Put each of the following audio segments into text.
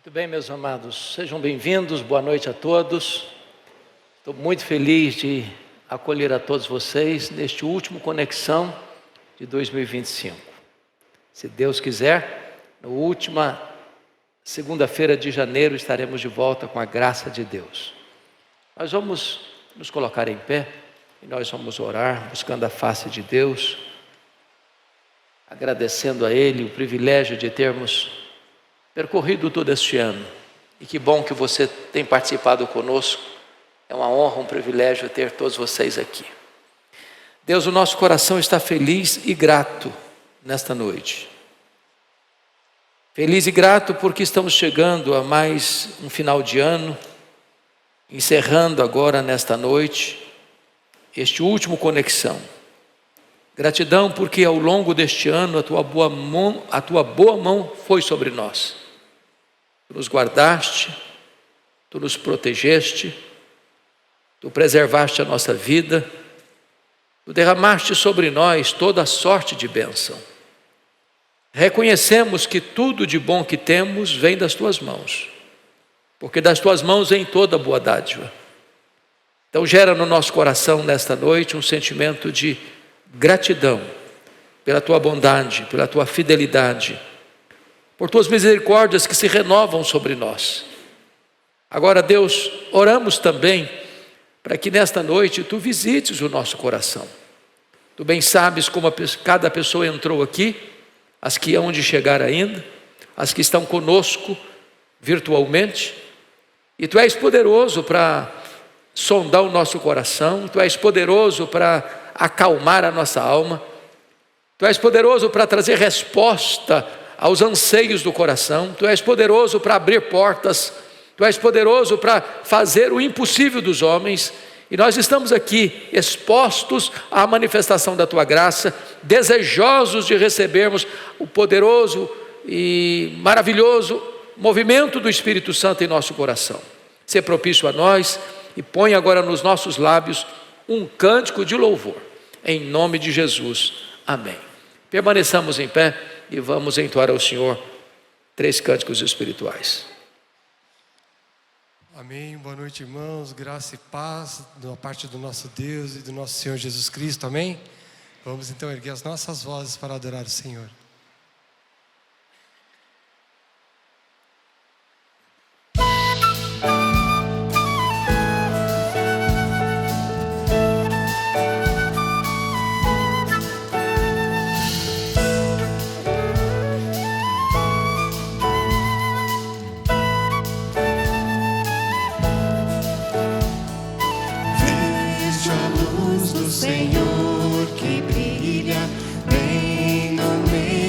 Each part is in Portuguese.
Muito bem, meus amados, sejam bem-vindos, boa noite a todos. Estou muito feliz de acolher a todos vocês neste último Conexão de 2025. Se Deus quiser, na última segunda-feira de janeiro estaremos de volta com a graça de Deus. Nós vamos nos colocar em pé e nós vamos orar buscando a face de Deus, agradecendo a Ele o privilégio de termos percorrido todo este ano. E que bom que você tem participado conosco. É uma honra, um privilégio ter todos vocês aqui. Deus, o nosso coração está feliz e grato nesta noite. Feliz e grato porque estamos chegando a mais um final de ano, encerrando agora nesta noite este último Conexão. Gratidão porque ao longo deste ano a tua boa mão foi sobre nós. Tu nos guardaste, tu nos protegeste, tu preservaste a nossa vida, tu derramaste sobre nós toda a sorte de bênção. Reconhecemos que tudo de bom que temos vem das tuas mãos, porque das tuas mãos vem toda boa dádiva. Então gera no nosso coração nesta noite um sentimento de gratidão pela tua bondade, pela tua fidelidade, por tuas misericórdias que se renovam sobre nós. Agora, Deus, oramos também para que nesta noite tu visites o nosso coração. Tu bem sabes como cada pessoa entrou aqui, as que hão de chegar ainda, as que estão conosco virtualmente, e tu és poderoso para sondar o nosso coração, tu és poderoso para acalmar a nossa alma, tu és poderoso para trazer resposta aos anseios do coração, tu és poderoso para abrir portas, tu és poderoso para fazer o impossível dos homens, e nós estamos aqui expostos à manifestação da tua graça, desejosos de recebermos o poderoso e maravilhoso movimento do Espírito Santo em nosso coração. Ser propício a nós e põe agora nos nossos lábios um cântico de louvor, em nome de Jesus, amém. Permaneçamos em pé e vamos entoar ao Senhor 3 cânticos espirituais. Amém, boa noite, irmãos, graça e paz da parte do nosso Deus e do nosso Senhor Jesus Cristo, amém? Vamos então erguer as nossas vozes para adorar o Senhor. Senhor que brilha bem no meio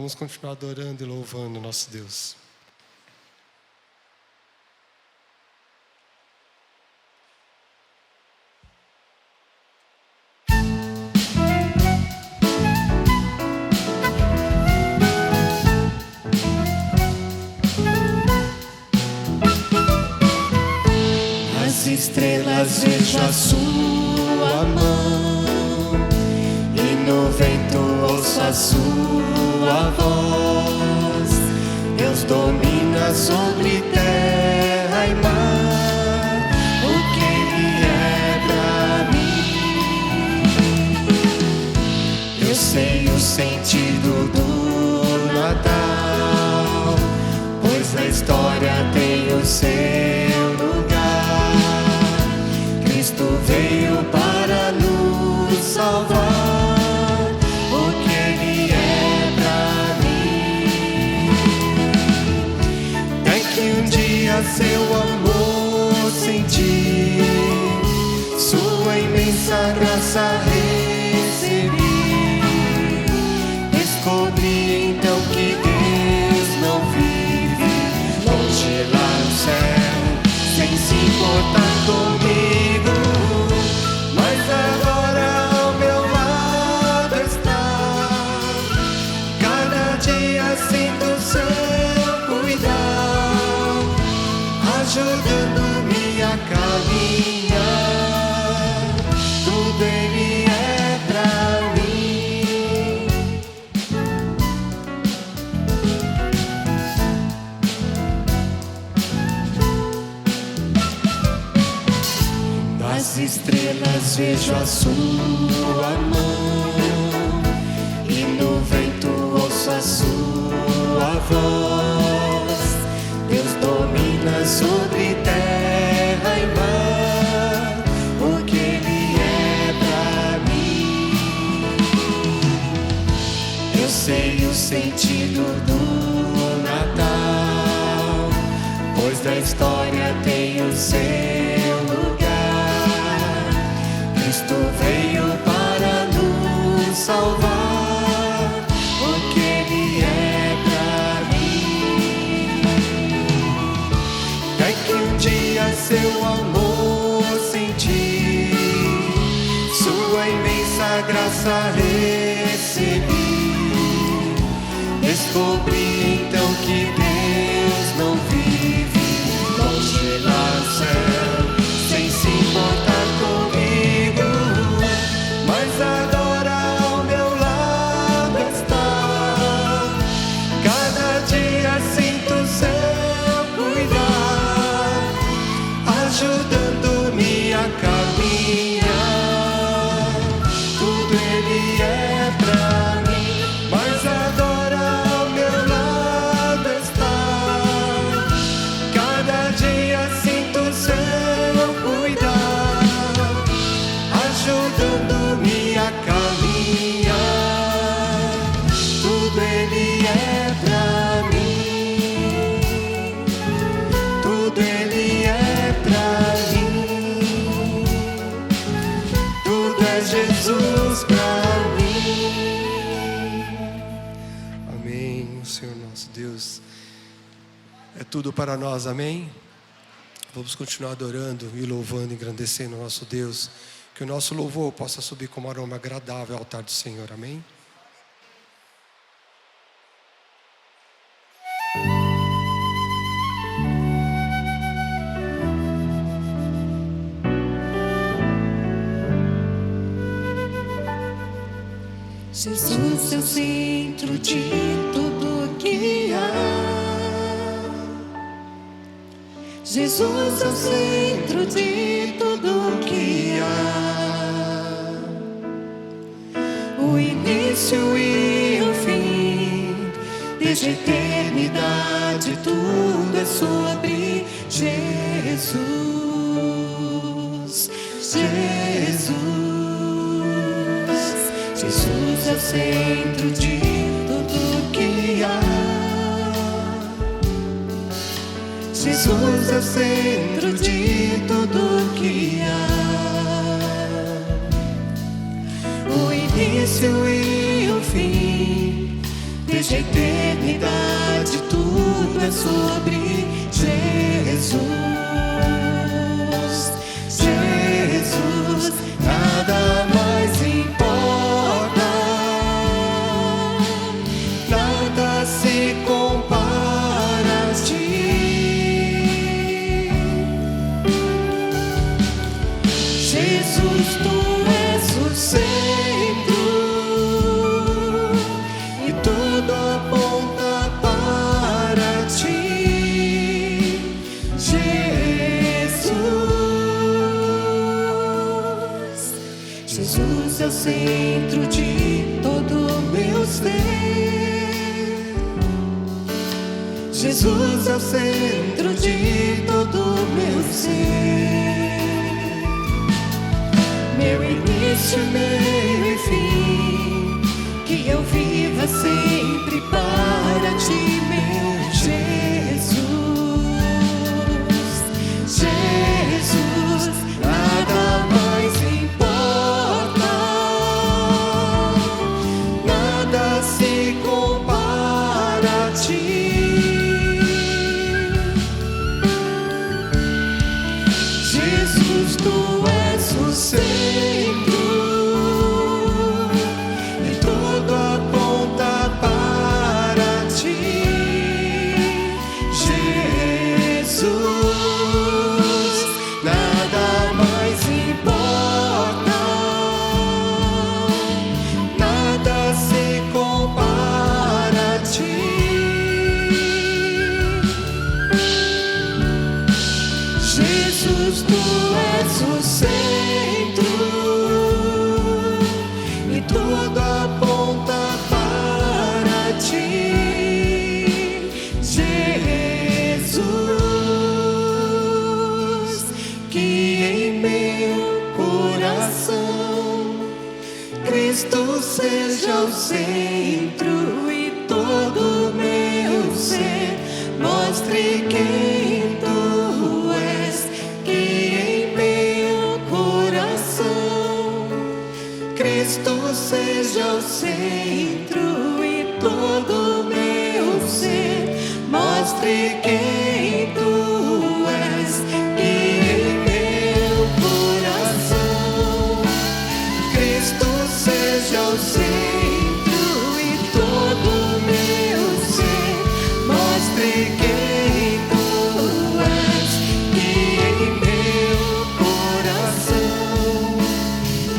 Vamos continuar adorando e louvando o nosso Deus. Nas estrelas vejo a sua mão, e no vento ouço a sua voz. Deus domina sobre terra e mar, o que Ele é pra mim. Eu sei o sentido do Natal, pois na história tem o seu lugar. Cristo veio para nos salvar, o que Ele é pra mim. É que um dia seu amor senti, sua imensa graça recebi. Descobri então que Deus não vive longe lá no céu, sem se importar comigo, mas agora ao meu lado está. Cada dia sinto seu cuidar, ajudando-me a caminhar. Tudo Ele é pra mim. Das estrelas vejo a sua mão, e no vento ouço a sua voz. Deus domina sobre terra e mar, o que Ele é pra mim. Eu sei o sentido do Natal, pois da história tem o seu lugar. Cristo veio para nos salvar, o que Ele é pra mim. É que um dia seu amor senti, sua imensa graça recebi. Descobri então que Deus não vive longe lá no céu, sem se importar comigo, mas agora ao meu lado está. Cada dia sinto seu cuidar, ajudando-me a caminhar. Tudo Ele é pra mim, mas agora ao meu lado está. Cada dia sinto seu cuidar, ajudando-me a caminhar. Tudo Ele é pra mim. Tudo Ele é pra mim. Tudo é Jesus pra mim. Amém. O Senhor nosso Deus é tudo para nós, amém? Vamos continuar adorando e louvando, engrandecendo o nosso Deus. Que o nosso louvor possa subir como aroma agradável ao altar do Senhor, amém? Jesus é o centro de tudo que há. Jesus é o centro de tudo que há. O início e o fim, desde a eternidade, tudo é sobre Jesus. Jesus. Jesus é o centro de tudo que há. Jesus é o centro de tudo que há. O início e o fim, desde desde a eternidade tudo é sobre Jesus. Jesus, nada mais importa, nada se compara a ti. Jesus, tu és o centro e tudo aponta para ti. Jesus é o centro de todo o meu ser. Jesus é o centro de todo o meu ser. Meu início, meio e fim, que eu viva sempre para ti, meu Jesus. Jesus, nada mais importa, nada se compara a ti. Jesus, tu és o centro e tudo aponta para ti. Jesus, nada mais importa, nada se compara a ti. Jesus, tu és o centro e tudo aponta para ti. Jesus, que em meu coração Cristo seja o centro e todo o meu ser mostre quem tu és. Que em meu coração Cristo seja o centro e todo o meu ser mostre quem tu és. Que em meu coração Cristo seja o centro e todo o meu ser mostre quem tu és. Que em meu coração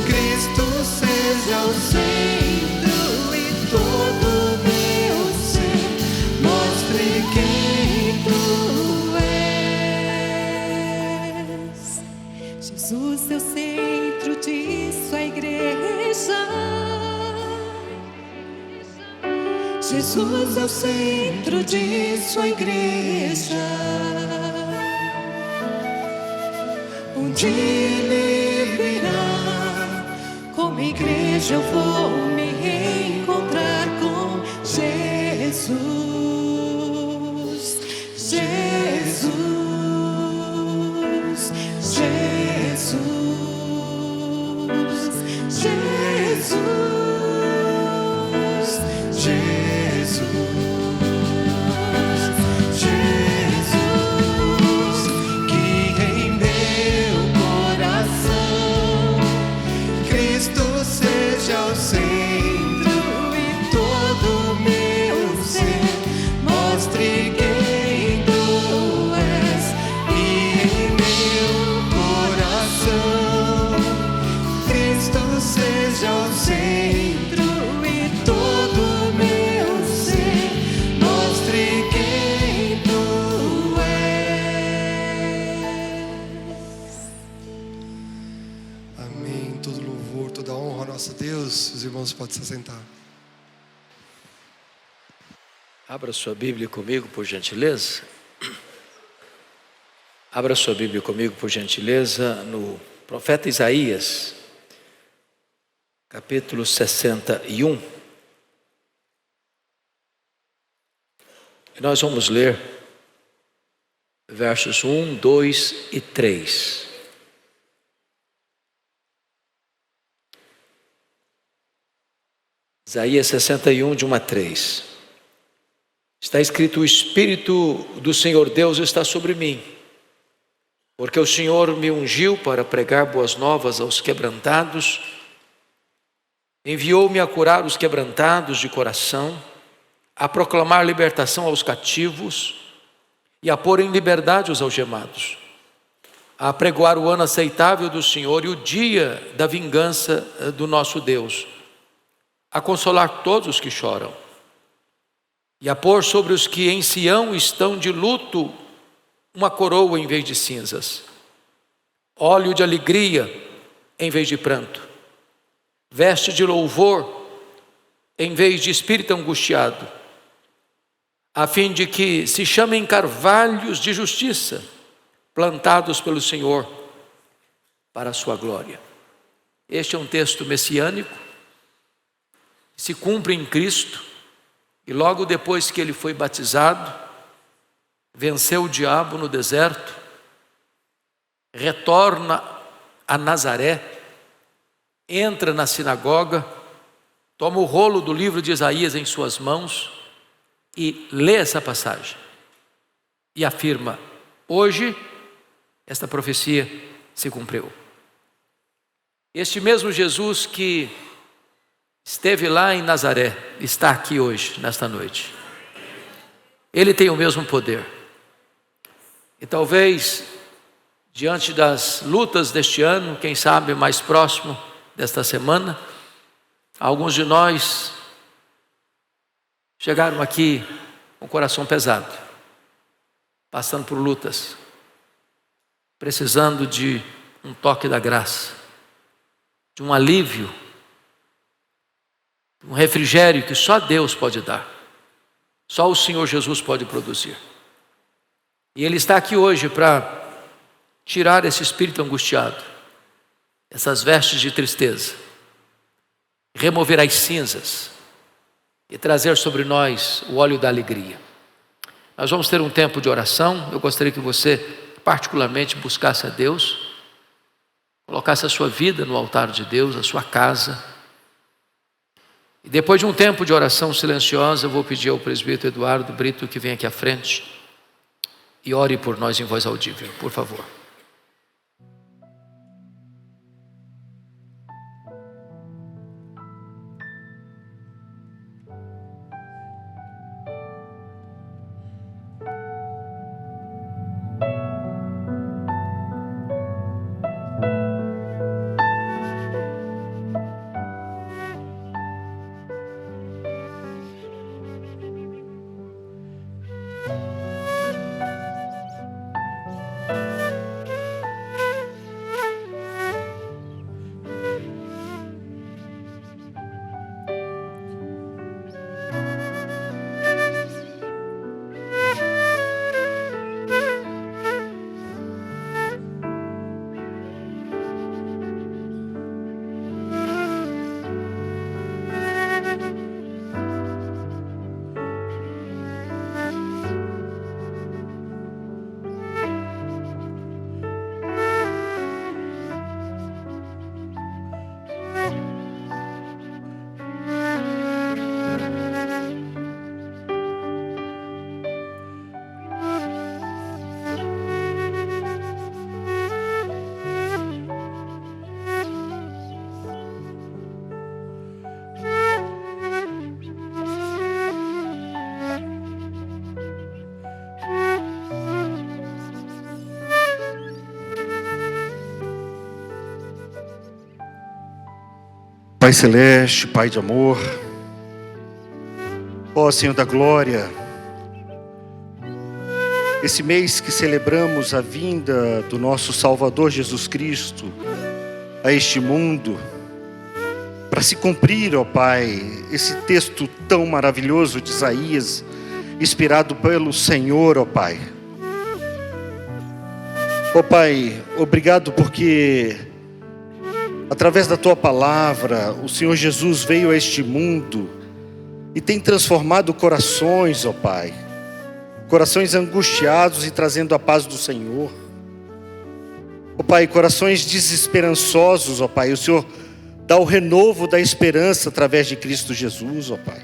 Cristo seja o centro e todo o meu ser mostre quem tu és. Jesus é o centro disso, a igreja. Jesus é o centro disso, a igreja. Um dia ele virá, como igreja eu vou me reencontrar com Jesus. Jesus, Jesus, Jesus, Jesus, que em meu coração Cristo seja o centro e todo o meu ser mostre quem tu és. E em meu coração Cristo seja o centro e todo o meu ser mostre quem tu és. Amém. Todo louvor, toda honra ao nosso Deus. Os irmãos podem se assentar. Abra sua Bíblia comigo, por gentileza. Abra sua Bíblia comigo, por gentileza, no profeta Isaías, capítulo 61. E nós vamos ler versos 1, 2 e 3. Isaías 61, de 1 a 3. Está escrito: o Espírito do Senhor Deus está sobre mim, porque o Senhor me ungiu para pregar boas novas aos quebrantados, enviou-me a curar os quebrantados de coração, a proclamar libertação aos cativos e a pôr em liberdade os algemados, a apregoar o ano aceitável do Senhor e o dia da vingança do nosso Deus, a consolar todos os que choram e a pôr sobre os que em Sião estão de luto uma coroa em vez de cinzas, óleo de alegria em vez de pranto, veste de louvor em vez de espírito angustiado, a fim de que se chamem carvalhos de justiça, plantados pelo Senhor para a sua glória. Este é um texto messiânico, se cumpre em Cristo, e logo depois que ele foi batizado, venceu o diabo no deserto, retorna a Nazaré, entra na sinagoga, toma o rolo do livro de Isaías em suas mãos e lê essa passagem e afirma: hoje esta profecia se cumpriu. Este mesmo Jesus que esteve lá em Nazaré está aqui hoje, nesta noite. Ele tem o mesmo poder. E talvez, diante das lutas deste ano, quem sabe mais próximo desta semana, alguns de nós chegaram aqui com o coração pesado, passando por lutas, precisando de um toque da graça, de um alívio, um refrigério que só Deus pode dar, só o Senhor Jesus pode produzir. E Ele está aqui hoje para tirar esse espírito angustiado, essas vestes de tristeza, remover as cinzas e trazer sobre nós o óleo da alegria. Nós vamos ter um tempo de oração. Eu gostaria que você particularmente buscasse a Deus, colocasse a sua vida no altar de Deus, a sua casa. E depois de um tempo de oração silenciosa, eu vou pedir ao presbítero Eduardo Brito que venha aqui à frente e ore por nós em voz audível, por favor. Pai Celeste, Pai de amor, ó Senhor da glória, esse mês que celebramos a vinda do nosso Salvador Jesus Cristo a este mundo, para se cumprir, ó Pai, esse texto tão maravilhoso de Isaías, inspirado pelo Senhor, ó Pai. Ó Pai, obrigado porque através da Tua palavra, o Senhor Jesus veio a este mundo e tem transformado corações, ó Pai. Corações angustiados e trazendo a paz do Senhor. Ó Pai, corações desesperançosos, ó Pai. O Senhor dá o renovo da esperança através de Cristo Jesus, ó Pai.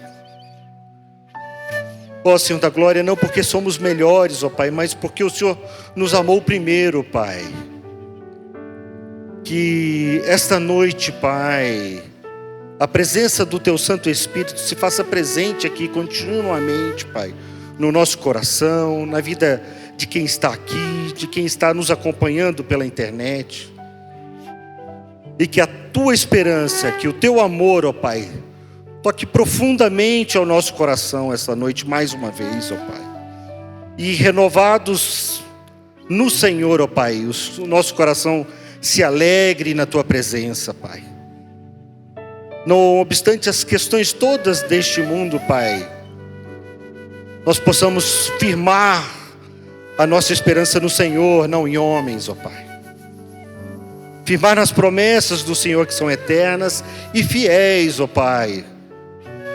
Ó Senhor da glória, não porque somos melhores, ó Pai, mas porque o Senhor nos amou primeiro, Pai. Que esta noite, Pai, a presença do Teu Santo Espírito se faça presente aqui continuamente, Pai, no nosso coração, na vida de quem está aqui, de quem está nos acompanhando pela internet. E que a Tua esperança, que o Teu amor, ó Pai, toque profundamente ao nosso coração esta noite mais uma vez, ó Pai. E renovados no Senhor, ó Pai, o nosso coração se alegre na Tua presença, Pai. Não obstante as questões todas deste mundo, Pai, nós possamos firmar a nossa esperança no Senhor, não em homens, ó Pai. Firmar nas promessas do Senhor que são eternas e fiéis, ó Pai.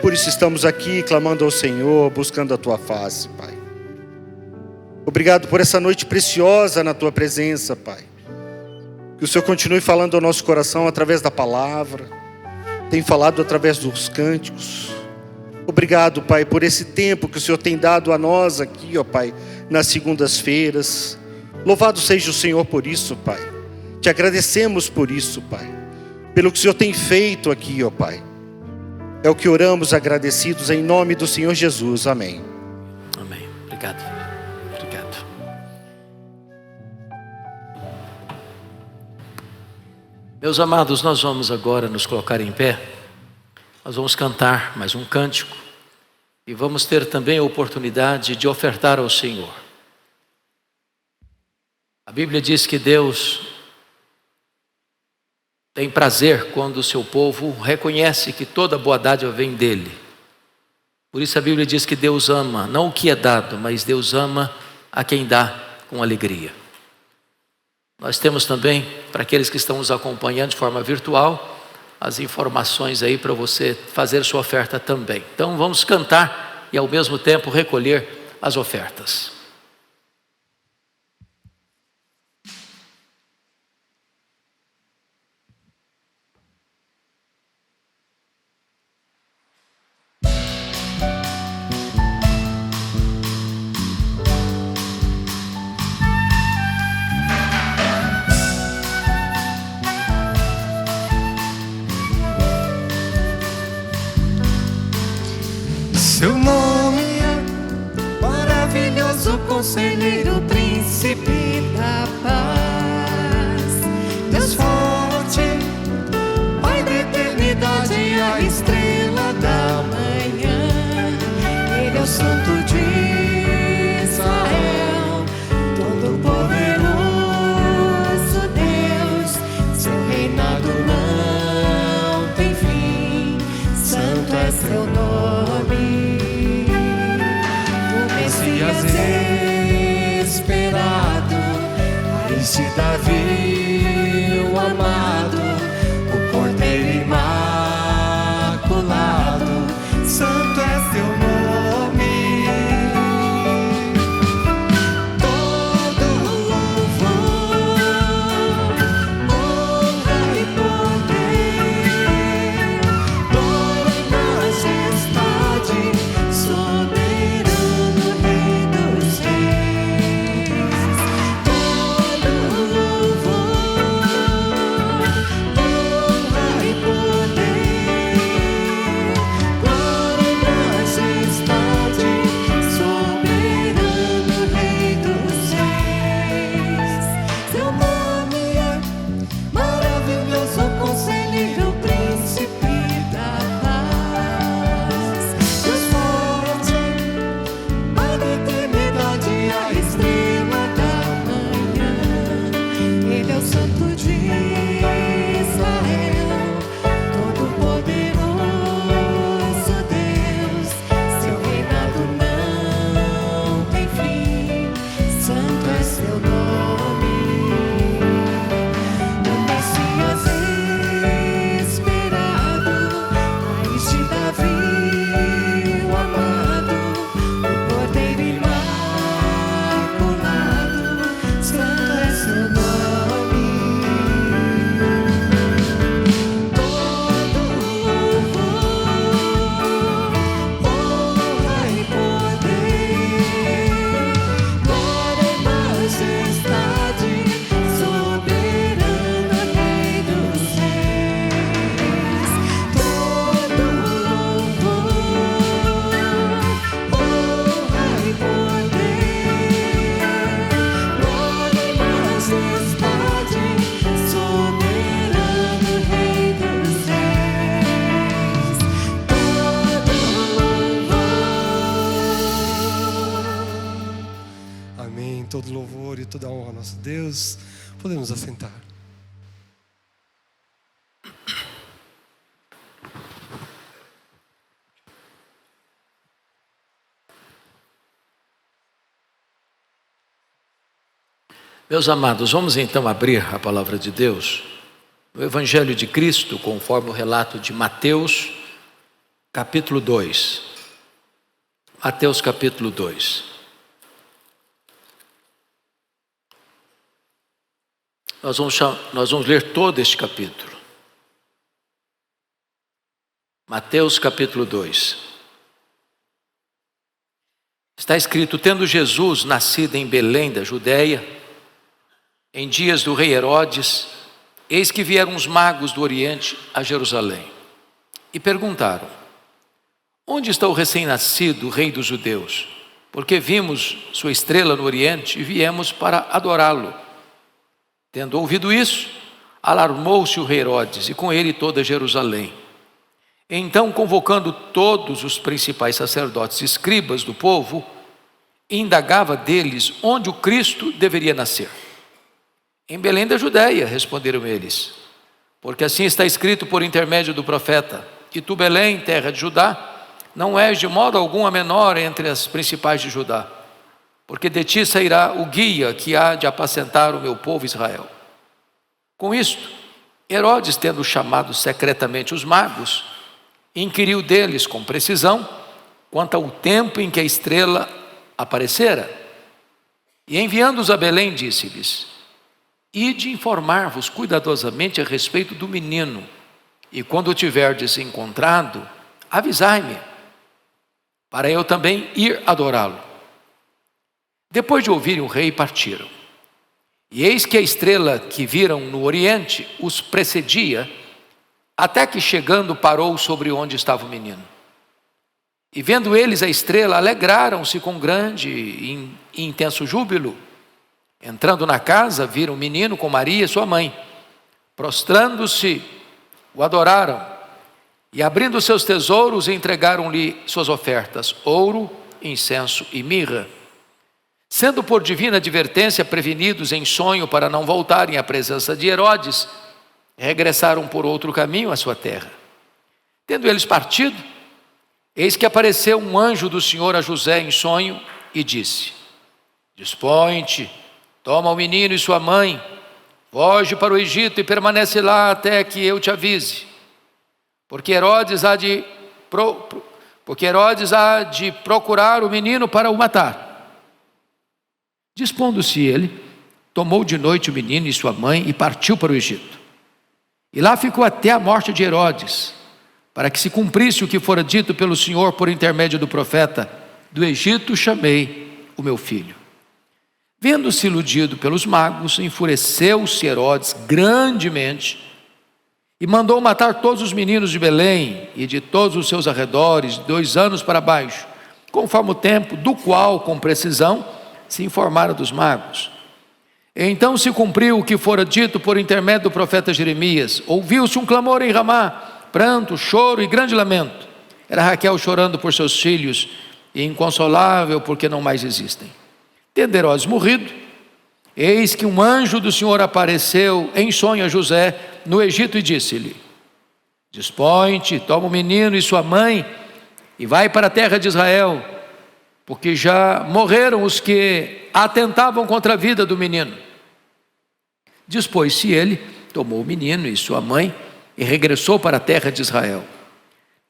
Por isso estamos aqui clamando ao Senhor, buscando a Tua face, Pai. Obrigado por essa noite preciosa na Tua presença, Pai. Que o Senhor continue falando ao nosso coração através da palavra, tem falado através dos cânticos. Obrigado, Pai, por esse tempo que o Senhor tem dado a nós aqui, ó Pai, nas segundas-feiras. Louvado seja o Senhor por isso, Pai. Te agradecemos por isso, Pai, pelo que o Senhor tem feito aqui, ó Pai. É o que oramos agradecidos em nome do Senhor Jesus. Amém. Amém. Obrigado. Obrigado. Meus amados, nós vamos agora nos colocar em pé. Nós vamos cantar mais um cântico. E vamos ter também a oportunidade de ofertar ao Senhor. A Bíblia diz que Deus tem prazer quando o seu povo reconhece que toda boa dádiva vem dele. Por isso a Bíblia diz que Deus ama, não o que é dado, mas Deus ama a quem dá com alegria. Nós temos também, para aqueles que estão nos acompanhando de forma virtual, as informações aí para você fazer sua oferta também. Então vamos cantar e ao mesmo tempo recolher as ofertas. Seu nome é maravilhoso, conselheiro, príncipe da paz. Deus forte, Pai da eternidade, a estrela da manhã. Ele é o Santo de Israel, todo poderoso Deus. Seu reinado não tem fim, santo é seu nome. Esperado, raiz de Davi, o amado, o Cordeiro imaculado, santo é seu nome. Todo louvor, honra e poder, glória e majestade, soberano Rei dos Reis. Todo louvor, honra e poder, glória e majestade, soberano Rei dos Reis. Seu nome é maravilhoso, conselheiro, príncipe da paz. Deus forte, Pai da eternidade, a estrela da manhã. Ele é o Santo de Israel, todo poderoso Deus. Seu reinado não tem fim, santo é seu nome. O Messias esperado, raiz de Davi, o amado, o Cordeiro imaculado, santo é seu nome. Todo louvor, honra e poder, louvor e toda a honra ao nosso Deus. Podemos assentar. Meus amados, vamos então abrir a palavra de Deus no Evangelho de Cristo, conforme o relato de Mateus, capítulo 2. Mateus, capítulo 2. Nós vamos ler todo este capítulo. Mateus, capítulo 2. Está escrito: tendo Jesus nascido em Belém da Judéia, em dias do rei Herodes, eis que vieram os magos do Oriente a Jerusalém e perguntaram: onde está o recém-nascido rei dos judeus? Porque vimos sua estrela no Oriente e viemos para adorá-lo. Tendo ouvido isso, alarmou-se o rei Herodes e com ele toda Jerusalém. Então, convocando todos os principais sacerdotes e escribas do povo, indagava deles onde o Cristo deveria nascer. Em Belém da Judéia, responderam eles, porque assim está escrito por intermédio do profeta: e tu, Belém, terra de Judá, não és de modo algum a menor entre as principais de Judá, porque de ti sairá o guia que há de apacentar o meu povo Israel. Com isto, Herodes, tendo chamado secretamente os magos, inquiriu deles com precisão quanto ao tempo em que a estrela aparecera, e enviando-os a Belém, disse-lhes: ide informar-vos cuidadosamente a respeito do menino, e quando o tiverdes encontrado, avisai-me, para eu também ir adorá-lo. Depois de ouvirem o rei, partiram. E eis que a estrela que viram no Oriente os precedia, até que chegando parou sobre onde estava o menino. E vendo eles a estrela, alegraram-se com grande e intenso júbilo. Entrando na casa, viram o menino com Maria, sua mãe. Prostrando-se, o adoraram. E abrindo seus tesouros, entregaram-lhe suas ofertas: ouro, incenso e mirra. Sendo por divina advertência prevenidos em sonho para não voltarem à presença de Herodes, regressaram por outro caminho à sua terra. Tendo eles partido, eis que apareceu um anjo do Senhor a José em sonho e disse: dispõe-te, toma o menino e sua mãe, foge para o Egito e permanece lá até que eu te avise, porque Herodes há de procurar o menino para o matar. Dispondo-se ele, tomou de noite o menino e sua mãe e partiu para o Egito. E lá ficou até a morte de Herodes, para que se cumprisse o que fora dito pelo Senhor por intermédio do profeta: do Egito chamei o meu filho. Vendo-se iludido pelos magos, enfureceu-se Herodes grandemente e mandou matar todos os meninos de Belém e de todos os seus arredores, de 2 anos para baixo, conforme o tempo do qual, com precisão, se informaram dos magos. Então se cumpriu o que fora dito por intermédio do profeta Jeremias. Ouviu-se um clamor em Ramá, pranto, choro e grande lamento. Era Raquel chorando por seus filhos e inconsolável porque não mais existem. Tendo Herodes morrido, eis que um anjo do Senhor apareceu em sonho a José no Egito e disse-lhe: dispõe-te, toma o menino e sua mãe e vai para a terra de Israel, porque já morreram os que atentavam contra a vida do menino. Dispôs-se ele, tomou o menino e sua mãe e regressou para a terra de Israel.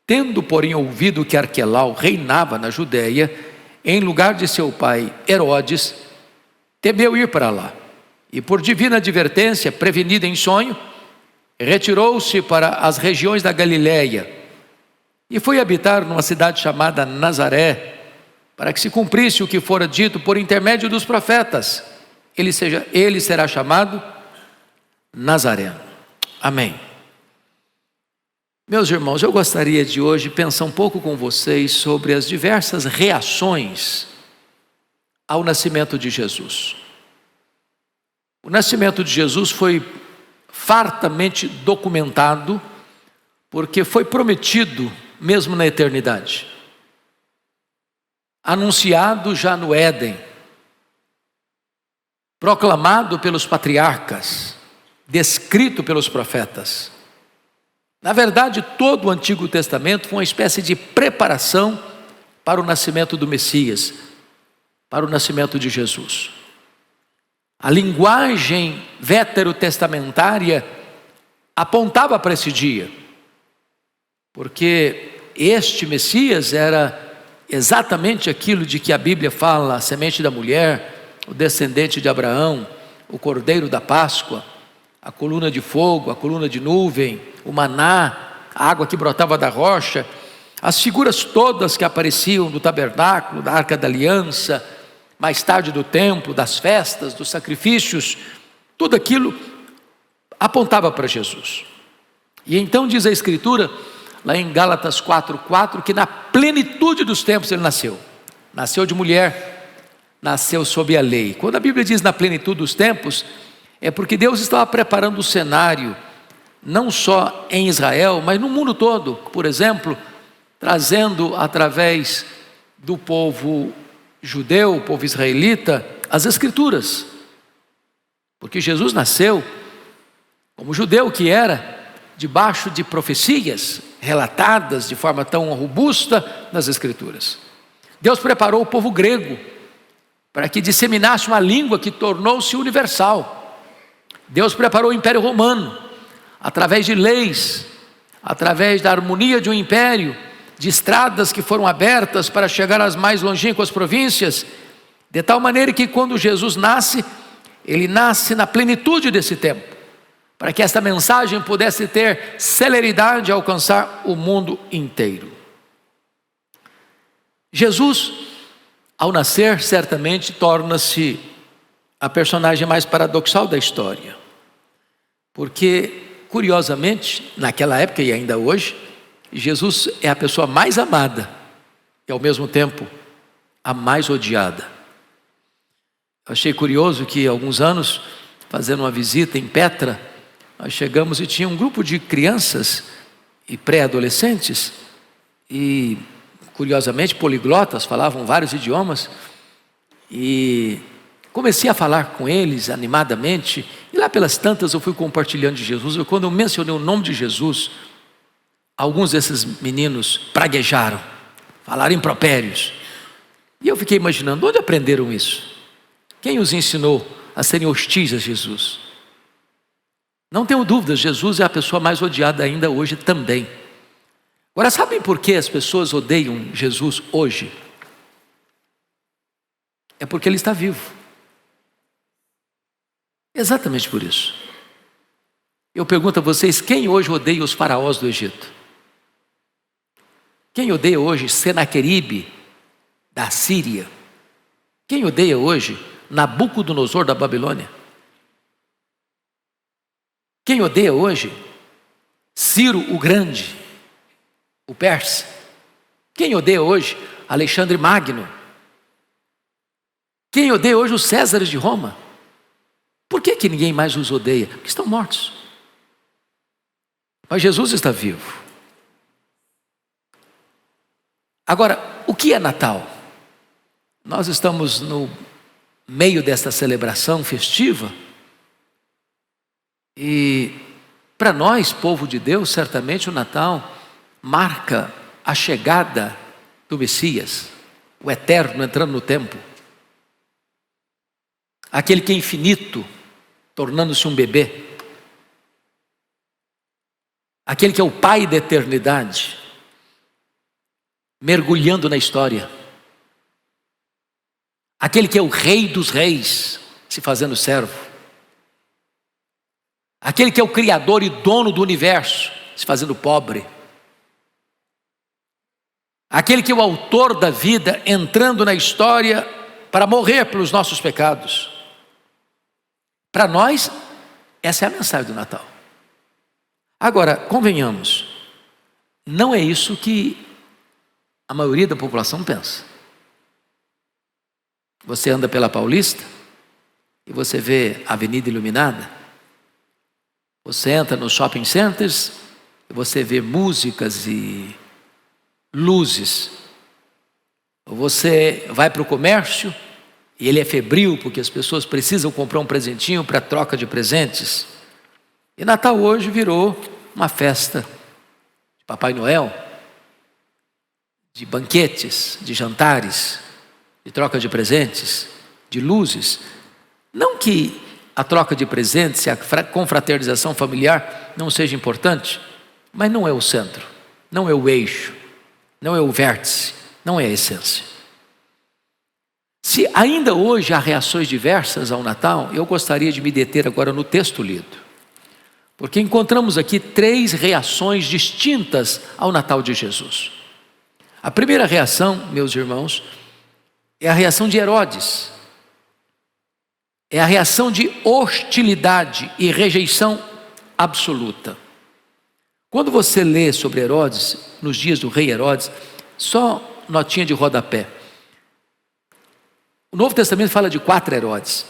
Tendo, porém, ouvido que Arquelau reinava na Judéia, em lugar de seu pai Herodes, temeu ir para lá, e por divina advertência, prevenida em sonho, retirou-se para as regiões da Galiléia, e foi habitar numa cidade chamada Nazaré, para que se cumprisse o que fora dito por intermédio dos profetas: ele será chamado Nazareno. Amém. Meus irmãos, eu gostaria de hoje pensar um pouco com vocês sobre as diversas reações ao nascimento de Jesus. O nascimento de Jesus foi fartamente documentado, porque foi prometido mesmo na eternidade, anunciado já no Éden. proclamado pelos patriarcas, descrito pelos profetas. Na verdade, todo o Antigo Testamento foi uma espécie de preparação para o nascimento do Messias, para o nascimento de Jesus. A linguagem veterotestamentária apontava para esse dia, porque este Messias era exatamente aquilo de que a Bíblia fala: a semente da mulher, o descendente de Abraão, o cordeiro da Páscoa, a coluna de fogo, a coluna de nuvem, o maná, a água que brotava da rocha, as figuras todas que apareciam no tabernáculo, da Arca da Aliança, mais tarde do templo, das festas, dos sacrifícios, tudo aquilo apontava para Jesus. E então diz a Escritura, lá em Gálatas 4:4, que na plenitude dos tempos ele nasceu. Nasceu de mulher, nasceu sob a lei. Quando a Bíblia diz na plenitude dos tempos, é porque Deus estava preparando o cenário, não só em Israel, mas no mundo todo. Por exemplo, trazendo através do povo judeu, o povo israelita, as Escrituras. Porque Jesus nasceu, como judeu que era, debaixo de profecias relatadas de forma tão robusta nas Escrituras. Deus preparou o povo grego para que disseminasse uma língua que tornou-se universal. Deus preparou o Império Romano, através de leis, através da harmonia de um império, de estradas que foram abertas para chegar às mais longínquas províncias, de tal maneira que quando Jesus nasce, ele nasce na plenitude desse tempo, para que esta mensagem pudesse ter celeridade e alcançar o mundo inteiro. Jesus, ao nascer, certamente torna-se a personagem mais paradoxal da história, porque, curiosamente, naquela época e ainda hoje, Jesus é a pessoa mais amada e ao mesmo tempo a mais odiada. Eu achei curioso que há alguns anos, fazendo uma visita em Petra, nós chegamos e tinha um grupo de crianças e pré-adolescentes e, curiosamente, poliglotas, falavam vários idiomas, e comecei a falar com eles animadamente, e lá pelas tantas eu fui compartilhando de Jesus. Quando eu mencionei o nome de Jesus, alguns desses meninos praguejaram, falaram impropérios, e eu fiquei imaginando, onde aprenderam isso? Quem os ensinou a serem hostis a Jesus? Não tenho dúvidas, Jesus é a pessoa mais odiada ainda hoje também. Agora, sabem por que as pessoas odeiam Jesus hoje? É porque ele está vivo. Exatamente por isso. Eu pergunto a vocês, quem hoje odeia os faraós do Egito? Quem odeia hoje Senaqueribe da Síria? Quem odeia hoje Nabucodonosor da Babilônia? Quem odeia hoje Ciro o Grande, o persa? Quem odeia hoje Alexandre Magno? Quem odeia hoje os Césares de Roma? Por que ninguém mais os odeia? Porque estão mortos. Mas Jesus está vivo. Agora, o que é Natal? Nós estamos no meio desta celebração festiva e para nós, povo de Deus, certamente o Natal marca a chegada do Messias, o Eterno entrando no tempo, aquele que é infinito, tornando-se um bebê, aquele que é o Pai da eternidade, mergulhando na história, aquele que é o Rei dos Reis, se fazendo servo, aquele que é o Criador e dono do universo, se fazendo pobre, aquele que é o autor da vida, entrando na história para morrer pelos nossos pecados. Para nós, essa é a mensagem do Natal. Agora, convenhamos, não é isso que a maioria da população pensa. Você anda pela Paulista e você vê a avenida iluminada. Você entra nos shopping centers e você vê músicas e luzes. Você vai para o comércio e ele é febril porque as pessoas precisam comprar um presentinho para troca de presentes. E Natal hoje virou uma festa de Papai Noel, de banquetes, de jantares, de troca de presentes, de luzes. Não que a troca de presentes e a confraternização familiar não seja importante, mas não é o centro, não é o eixo, não é o vértice, não é a essência. Se ainda hoje há reações diversas ao Natal, eu gostaria de me deter agora no texto lido, porque encontramos aqui 3 reações distintas ao Natal de Jesus. A primeira reação, meus irmãos, é a reação de Herodes. É a reação de hostilidade e rejeição absoluta. Quando você lê sobre Herodes, nos dias do rei Herodes, só notinha de rodapé. O Novo Testamento fala de 4 Herodes.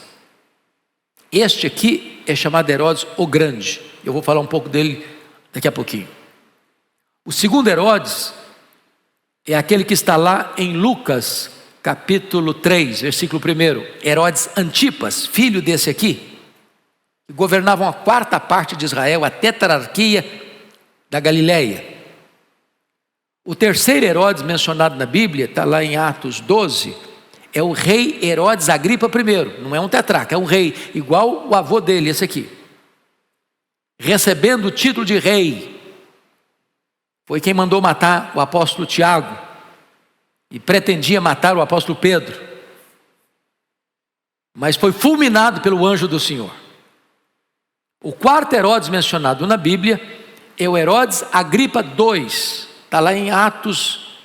Este aqui é chamado Herodes o Grande. Eu vou falar um pouco dele daqui a pouquinho. O segundo Herodes é aquele que está lá em Lucas, capítulo 3, versículo 1. Herodes Antipas, filho desse aqui, que governava uma 4ª parte de Israel, a tetrarquia da Galileia. O terceiro Herodes mencionado na Bíblia, está lá em Atos 12, é o rei Herodes Agripa I. Não é um tetrarca, é um rei, igual o avô dele, esse aqui. Recebendo o título de rei. Foi quem mandou matar o apóstolo Tiago e pretendia matar o apóstolo Pedro, mas foi fulminado pelo anjo do Senhor. O 4º Herodes mencionado na Bíblia é o Herodes Agripa II, está lá em Atos,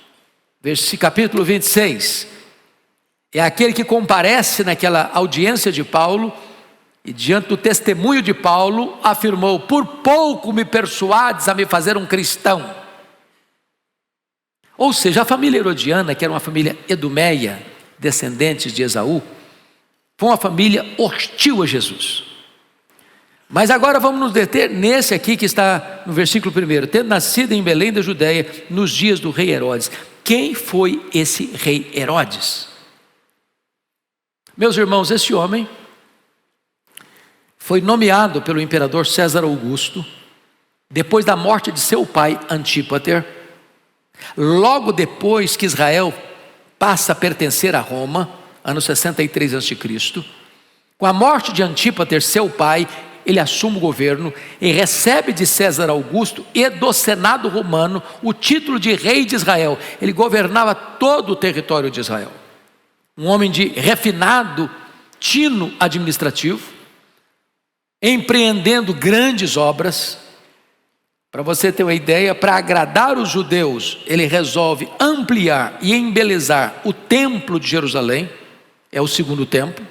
capítulo 26. É aquele que comparece naquela audiência de Paulo e diante do testemunho de Paulo afirmou: por pouco me persuades a me fazer um cristão. Ou seja, a família herodiana, que era uma família edomeia, descendentes de Esaú, foi uma família hostil a Jesus. Mas agora vamos nos deter nesse aqui que está no versículo 1. Tendo nascido em Belém da Judeia, nos dias do rei Herodes. Quem foi esse rei Herodes? Meus irmãos, esse homem foi nomeado pelo imperador César Augusto, depois da morte de seu pai Antípater, logo depois que Israel passa a pertencer a Roma, ano 63 a.C., com a morte de Antípater, seu pai, ele assume o governo e recebe de César Augusto e do Senado romano o título de rei de Israel. Ele governava todo o território de Israel. Um homem de refinado tino administrativo, empreendendo grandes obras. Para você ter uma ideia, para agradar os judeus, ele resolve ampliar e embelezar o templo de Jerusalém. É o segundo templo,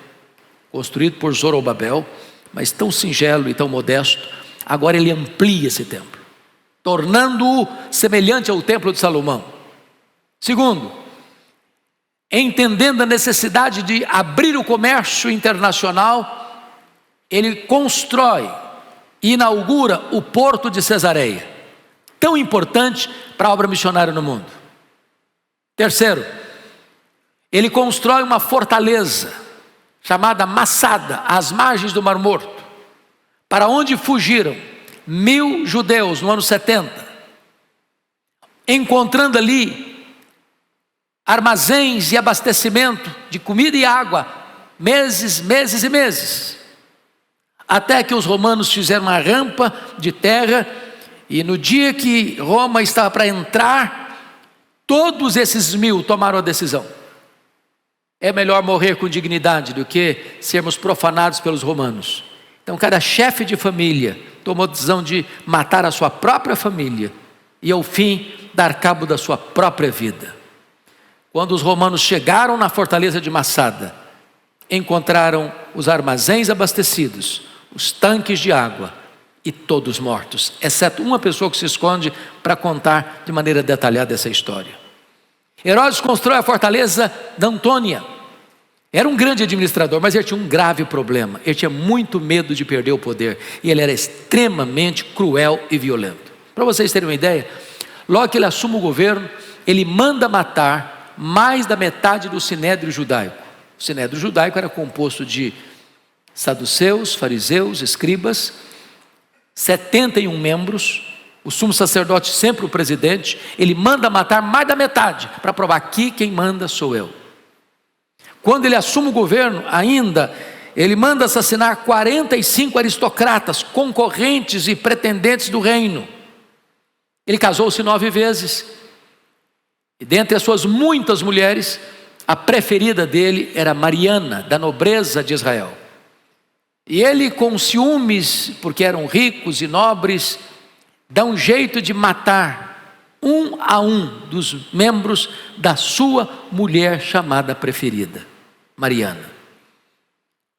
construído por Zorobabel, mas tão singelo e tão modesto. Agora ele amplia esse templo, tornando-o semelhante ao templo de Salomão. Segundo, entendendo a necessidade de abrir o comércio internacional, ele constrói e inaugura o porto de Cesareia, tão importante para a obra missionária no mundo. Terceiro, ele constrói uma fortaleza chamada Massada, às margens do Mar Morto, para onde fugiram 1000 judeus no ano 70, encontrando ali armazéns e abastecimento de comida e água, meses e meses, até que os romanos fizeram uma rampa de terra, e no dia que Roma estava para entrar, todos esses 1000 tomaram a decisão: é melhor morrer com dignidade do que sermos profanados pelos romanos. Então cada chefe de família tomou a decisão de matar a sua própria família e ao fim dar cabo da sua própria vida. Quando os romanos chegaram na fortaleza de Massada, encontraram os armazéns abastecidos, os tanques de água e todos mortos, exceto uma pessoa que se esconde para contar de maneira detalhada essa história. Herodes constrói a fortaleza da Antônia. Era um grande administrador, mas ele tinha um grave problema. Ele tinha muito medo de perder o poder e ele era extremamente cruel e violento. Para vocês terem uma ideia, logo que ele assume o governo, ele manda matar mais da metade do sinédrio judaico. O sinédrio judaico era composto de saduceus, fariseus, escribas, 71 membros. O sumo sacerdote, sempre o presidente, ele manda matar mais da metade, para provar aqui quem manda sou eu. Quando ele assume o governo, ainda, ele manda assassinar 45 aristocratas, concorrentes e pretendentes do reino. Ele casou-se 9 vezes, e dentre as suas muitas mulheres, a preferida dele era Mariana, da nobreza de Israel. E ele, com ciúmes, porque eram ricos e nobres, dá um jeito de matar um a um dos membros da sua mulher chamada preferida, Mariana.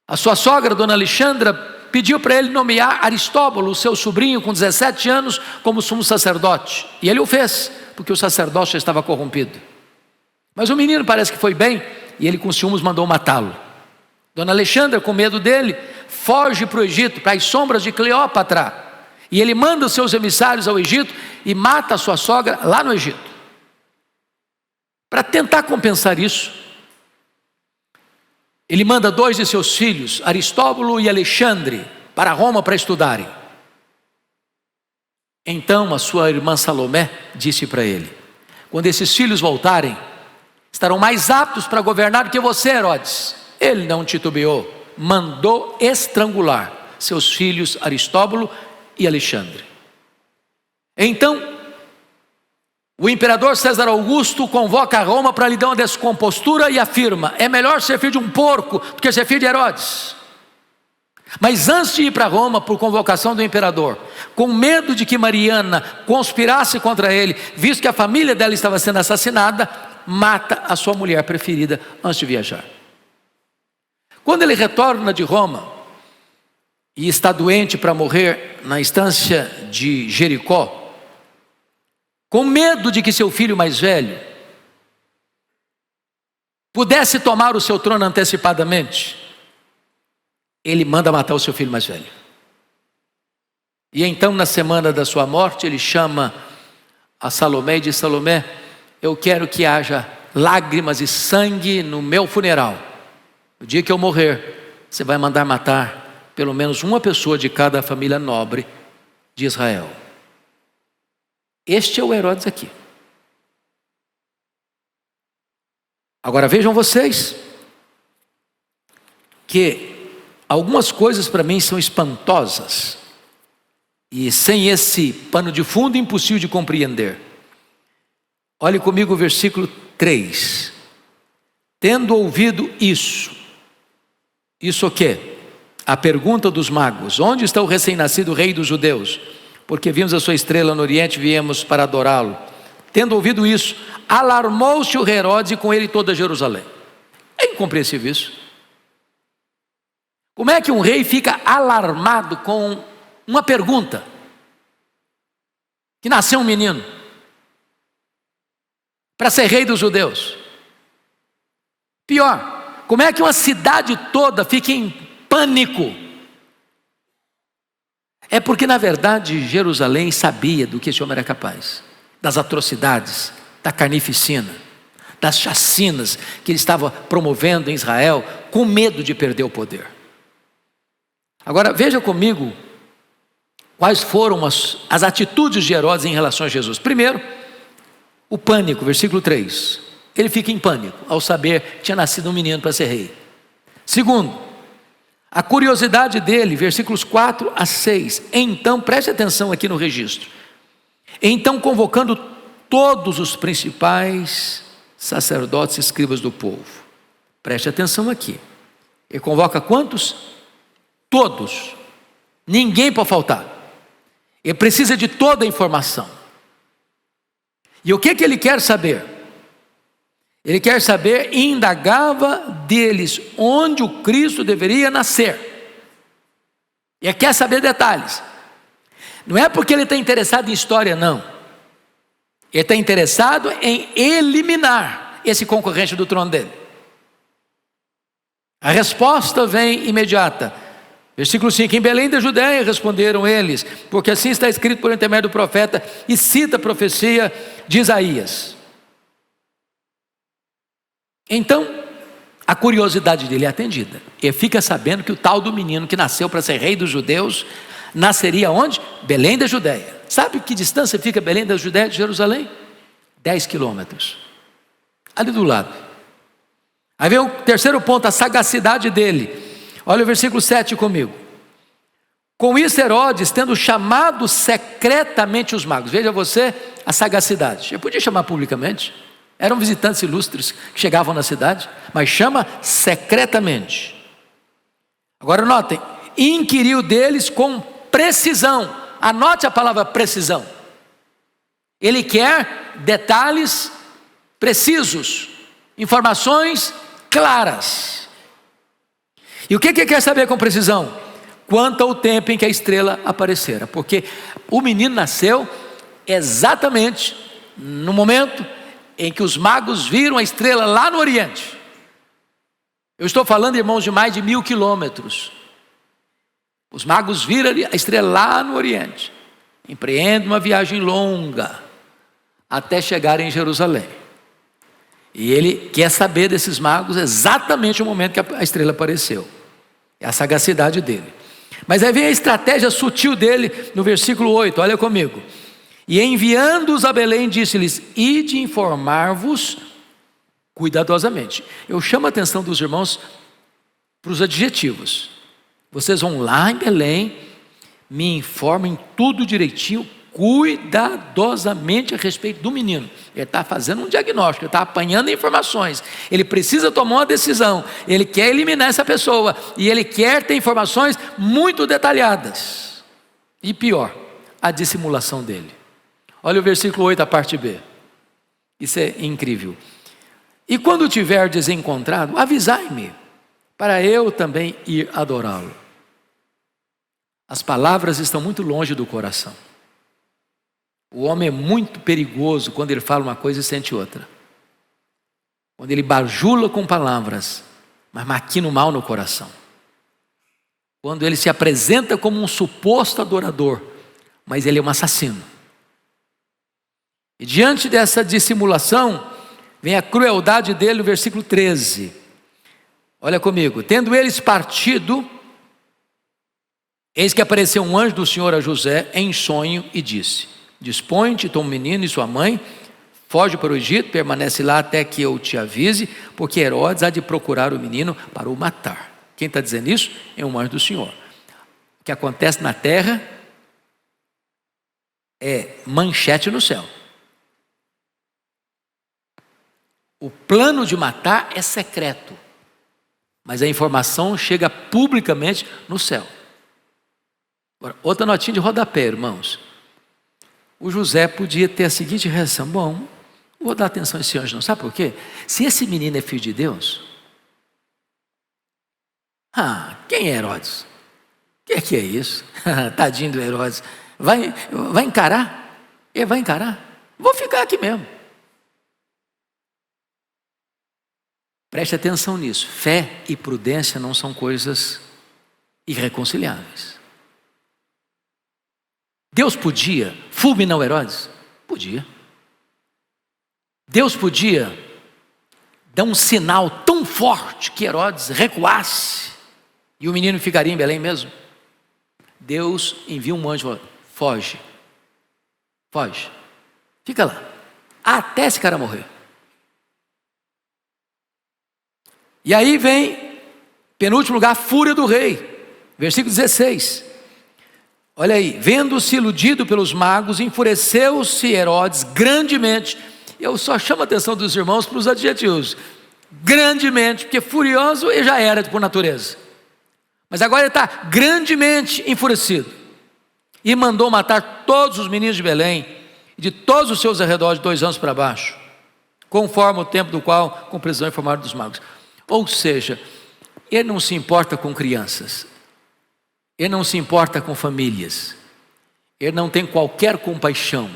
A sua sogra, dona Alexandra, pediu para ele nomear Aristóbulo, seu sobrinho com 17 anos, como sumo sacerdote. E ele o fez, porque o sacerdócio já estava corrompido. Mas o menino parece que foi bem, e ele com ciúmes mandou matá-lo. Dona Alexandra, com medo dele, foge para o Egito, para as sombras de Cleópatra. E ele manda os seus emissários ao Egito e mata a sua sogra lá no Egito. Para tentar compensar isso, ele manda 2 de seus filhos, Aristóbulo e Alexandre, para Roma para estudarem. Então a sua irmã Salomé disse para ele: quando esses filhos voltarem, estarão mais aptos para governar do que você, Herodes. Ele não titubeou, mandou estrangular seus filhos Aristóbulo e Alexandre. Então, o imperador César Augusto convoca Roma para lhe dar uma descompostura e afirma: é melhor ser filho de um porco do que ser filho de Herodes. Mas antes de ir para Roma, por convocação do imperador, com medo de que Mariana conspirasse contra ele, visto que a família dela estava sendo assassinada, mata a sua mulher preferida antes de viajar. Quando ele retorna de Roma e está doente para morrer na estância de Jericó, com medo de que seu filho mais velho pudesse tomar o seu trono antecipadamente, ele manda matar o seu filho mais velho. E então, na semana da sua morte, ele chama a Salomé e diz: Salomé, eu quero que haja lágrimas e sangue no meu funeral. No dia que eu morrer, você vai mandar matar pelo menos uma pessoa de cada família nobre de Israel. Este é o Herodes aqui. Agora vejam vocês que algumas coisas para mim são espantosas e sem esse pano de fundo impossível de compreender. Olhe comigo o versículo 3. Tendo ouvido isso o quê? A pergunta dos magos: onde está o recém-nascido rei dos judeus? Porque vimos a sua estrela no oriente e viemos para adorá-lo. Tendo ouvido isso, alarmou-se o Herodes e com ele toda Jerusalém. É incompreensível isso. Como é que um rei fica alarmado com uma pergunta? Que nasceu um menino para ser rei dos judeus. Pior, como é que uma cidade toda fica em pânico? É porque, na verdade, Jerusalém sabia do que esse homem era capaz, das atrocidades, da carnificina, das chacinas que ele estava promovendo em Israel, com medo de perder o poder. Agora, veja comigo quais foram as atitudes de Herodes em relação a Jesus. Primeiro, o pânico, versículo 3. Ele fica em pânico ao saber que tinha nascido um menino para ser rei. Segundo, a curiosidade dele, versículos 4 a 6. Então, preste atenção aqui no registro. Então, convocando todos os principais sacerdotes e escribas do povo. Preste atenção aqui. Ele convoca quantos? Todos. Ninguém pode faltar. Ele precisa de toda a informação. E o que ele quer saber? Ele quer saber e indagava deles onde o Cristo deveria nascer. E ele quer saber detalhes. Não é porque ele está interessado em história, não. Ele está interessado em eliminar esse concorrente do trono dele. A resposta vem imediata. Versículo 5, em Belém da Judéia responderam eles, porque assim está escrito por intermédio do profeta, e cita a profecia de Isaías. Então, a curiosidade dele é atendida. Ele fica sabendo que o tal do menino que nasceu para ser rei dos judeus, nasceria onde? Belém da Judéia. Sabe que distância fica Belém da Judéia de Jerusalém? 10 quilômetros. Ali do lado. Aí vem o terceiro ponto, a sagacidade dele. Olha o versículo 7 comigo. Com isso Herodes, tendo chamado secretamente os magos. Veja você a sagacidade. Eu podia chamar publicamente. Eram visitantes ilustres que chegavam na cidade, mas chama secretamente. Agora notem, inquiriu deles com precisão. Anote a palavra precisão. Ele quer detalhes precisos, informações claras. E o que ele quer saber com precisão? Quanto ao tempo em que a estrela aparecera. Porque o menino nasceu exatamente no momento em que os magos viram a estrela lá no Oriente. Eu estou falando, irmãos, de mais de 1000 quilômetros. Os magos viram a estrela lá no Oriente. Empreendem uma viagem longa até chegar em Jerusalém. E ele quer saber desses magos exatamente o momento que a estrela apareceu. É a sagacidade dele. Mas aí vem a estratégia sutil dele no versículo 8, olha comigo. E enviando-os a Belém, disse-lhes: ide informar-vos cuidadosamente. Eu chamo a atenção dos irmãos para os adjetivos. Vocês vão lá em Belém, me informem tudo direitinho, cuidadosamente a respeito do menino. Ele está fazendo um diagnóstico, ele está apanhando informações. Ele precisa tomar uma decisão. Ele quer eliminar essa pessoa e ele quer ter informações muito detalhadas. E pior, a dissimulação dele. Olha o versículo 8, a parte B. Isso é incrível. E quando tiverdes encontrado, avisai-me, para eu também ir adorá-lo. As palavras estão muito longe do coração. O homem é muito perigoso quando ele fala uma coisa e sente outra. Quando ele bajula com palavras, mas maquina o mal no coração. Quando ele se apresenta como um suposto adorador, mas ele é um assassino. E diante dessa dissimulação, vem a crueldade dele no versículo 13. Olha comigo. Tendo eles partido, eis que apareceu um anjo do Senhor a José em sonho e disse: dispõe-te, toma o menino e sua mãe, foge para o Egito, permanece lá até que eu te avise, porque Herodes há de procurar o menino para o matar. Quem está dizendo isso? É um anjo do Senhor. O que acontece na terra é manchete no céu. O plano de matar é secreto, mas a informação chega publicamente no céu. Agora, outra notinha de rodapé, irmãos. O José podia ter a seguinte reação: bom, não vou dar atenção a esse anjo não, sabe por quê? Se esse menino é filho de Deus, quem é Herodes? O que é isso? Tadinho do Herodes. Vai encarar? Ele vai encarar? Vou ficar aqui mesmo. Preste atenção nisso. Fé e prudência não são coisas irreconciliáveis. Deus podia fulminar o Herodes? Podia. Deus podia dar um sinal tão forte que Herodes recuasse e o menino ficaria em Belém mesmo? Deus envia um anjo e fala: foge, fica lá, até esse cara morrer. E aí vem, penúltimo lugar, a fúria do rei, versículo 16. Olha aí, vendo-se iludido pelos magos, enfureceu-se Herodes grandemente. Eu só chamo a atenção dos irmãos para os adjetivos. Grandemente, porque furioso ele já era por natureza. Mas agora ele está grandemente enfurecido. E mandou matar todos os meninos de Belém, e de todos os seus arredores de 2 anos para baixo, conforme o tempo do qual, com precisão, informaram dos magos. Ou seja, ele não se importa com crianças. Ele não se importa com famílias. Ele não tem qualquer compaixão.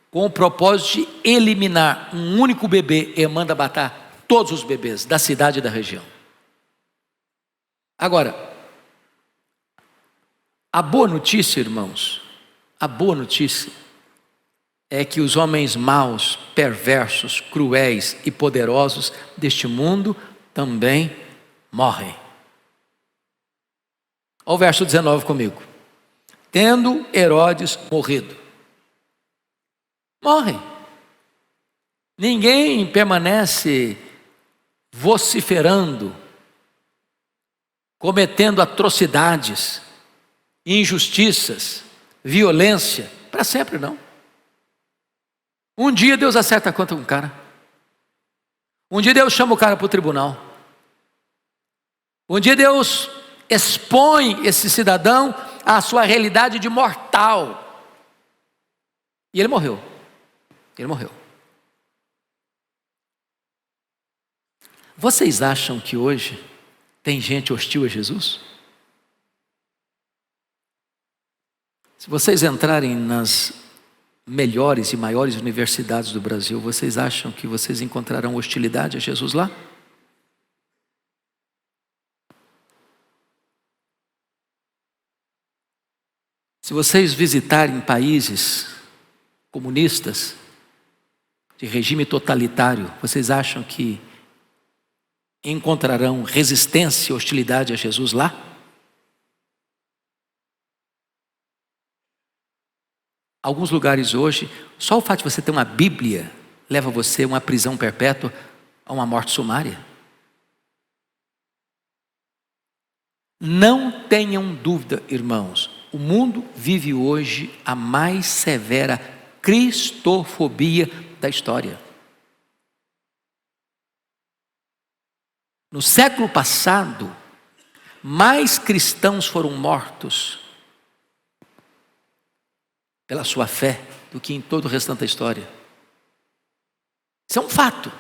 Com o propósito de eliminar um único bebê, ele manda matar todos os bebês da cidade e da região. Agora, a boa notícia, irmãos, a boa notícia é que os homens maus, perversos, cruéis e poderosos deste mundo também morrem. Olha o verso 19 comigo. Tendo Herodes morrido. Morrem. Ninguém permanece vociferando, cometendo atrocidades, injustiças, violência, para sempre não. Um dia Deus acerta a conta com o cara. Um dia Deus chama o cara para o tribunal. Um dia Deus expõe esse cidadão à sua realidade de mortal. E ele morreu. Ele morreu. Vocês acham que hoje tem gente hostil a Jesus? Se vocês entrarem nas melhores e maiores universidades do Brasil, vocês acham que vocês encontrarão hostilidade a Jesus lá? Se vocês visitarem países comunistas, de regime totalitário, vocês acham que encontrarão resistência e hostilidade a Jesus lá? Alguns lugares hoje, só o fato de você ter uma Bíblia leva você a uma prisão perpétua, a uma morte sumária. Não tenham dúvida, irmãos, o mundo vive hoje a mais severa cristofobia da história. No século passado, mais cristãos foram mortos pela sua fé do que em todo o restante da história. Isso é um fato.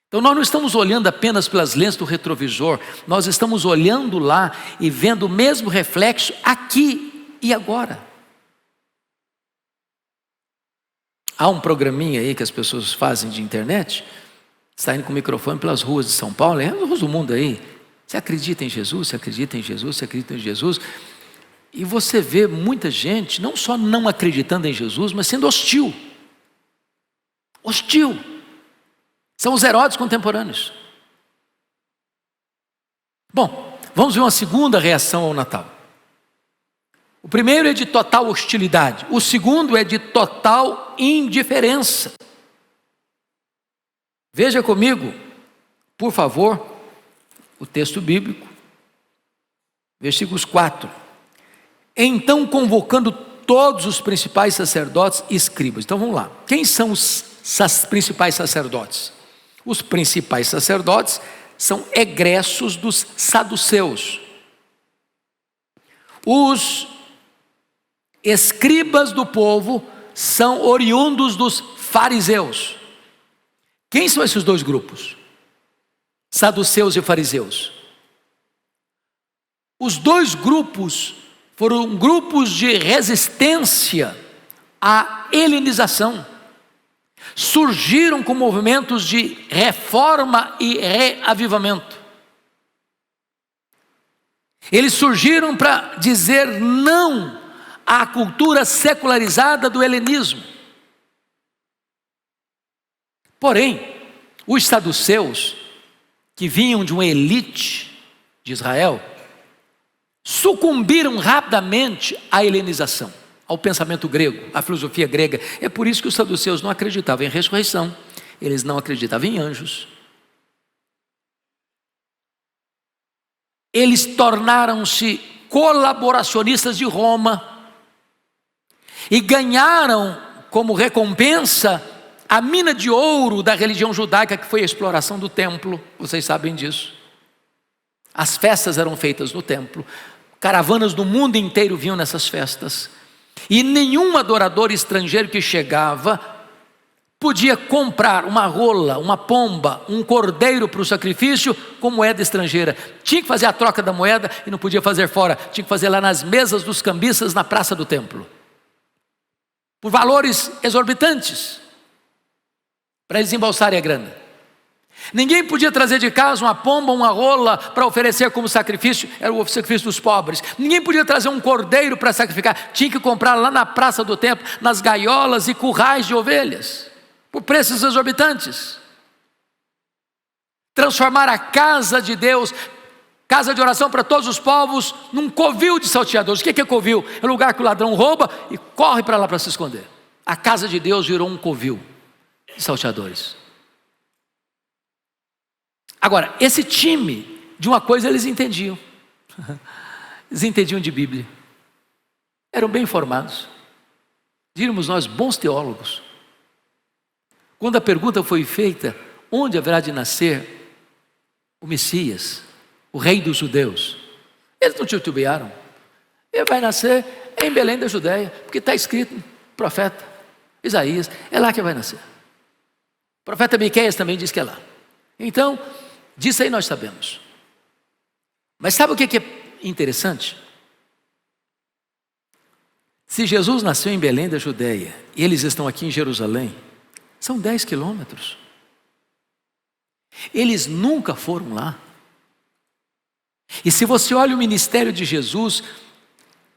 Então nós não estamos olhando apenas pelas lentes do retrovisor, nós estamos olhando lá e vendo o mesmo reflexo aqui e agora. Há um programinha aí que as pessoas fazem de internet, saindo com o microfone pelas ruas de São Paulo, é as ruas do mundo aí. Você acredita em Jesus? Você acredita em Jesus? Você acredita em Jesus? E você vê muita gente, não só não acreditando em Jesus, mas sendo hostil. Hostil. São os Herodes contemporâneos. Bom, vamos ver uma segunda reação ao Natal. O primeiro é de total hostilidade. O segundo é de total indiferença. Veja comigo, por favor, o texto bíblico, versículos 4. Então, convocando todos os principais sacerdotes e escribas. Então vamos lá. Quem são os principais sacerdotes? Os principais sacerdotes são egressos dos saduceus. Os escribas do povo são oriundos dos fariseus. Quem são esses dois grupos? Saduceus e fariseus. Os dois grupos foram grupos de resistência à helenização. Surgiram com movimentos de reforma e reavivamento. Eles surgiram para dizer não à cultura secularizada do helenismo. Porém, os saduceus, que vinham de uma elite de Israel, sucumbiram rapidamente à helenização, ao pensamento grego, à filosofia grega. É por isso que os saduceus não acreditavam em ressurreição, eles não acreditavam em anjos. Eles tornaram-se colaboracionistas de Roma e ganharam como recompensa a mina de ouro da religião judaica, que foi a exploração do templo. Vocês sabem disso. As festas eram feitas no templo, caravanas do mundo inteiro vinham nessas festas, e nenhum adorador estrangeiro que chegava podia comprar uma rola, uma pomba, um cordeiro para o sacrifício com moeda estrangeira. Tinha que fazer a troca da moeda e não podia fazer fora, tinha que fazer lá nas mesas dos cambistas na praça do templo, por valores exorbitantes, para eles embolsarem a grana. Ninguém podia trazer de casa uma pomba, uma rola para oferecer como sacrifício, era o sacrifício dos pobres. Ninguém podia trazer um cordeiro para sacrificar, tinha que comprar lá na praça do templo, nas gaiolas e currais de ovelhas, por preços exorbitantes. transformar a casa de Deus, casa de oração para todos os povos, num covil de salteadores. O que é covil? É o lugar que o ladrão rouba e corre para lá para se esconder. A casa de Deus virou um covil de salteadores. Agora, esse time, de uma coisa eles entendiam. Eles entendiam de Bíblia. Eram bem informados. Diríamos nós, bons teólogos. Quando a pergunta foi feita, onde haverá de nascer o Messias, o rei dos judeus? Eles não titubearam. Ele vai nascer em Belém da Judéia, porque está escrito no profeta Isaías, é lá que vai nascer. O profeta Miqueias também diz que é lá. Então, disso aí nós sabemos. Mas sabe o que é interessante? Se Jesus nasceu em Belém da Judéia e eles estão aqui em Jerusalém, são 10 quilômetros. Eles nunca foram lá. E se você olha o ministério de Jesus,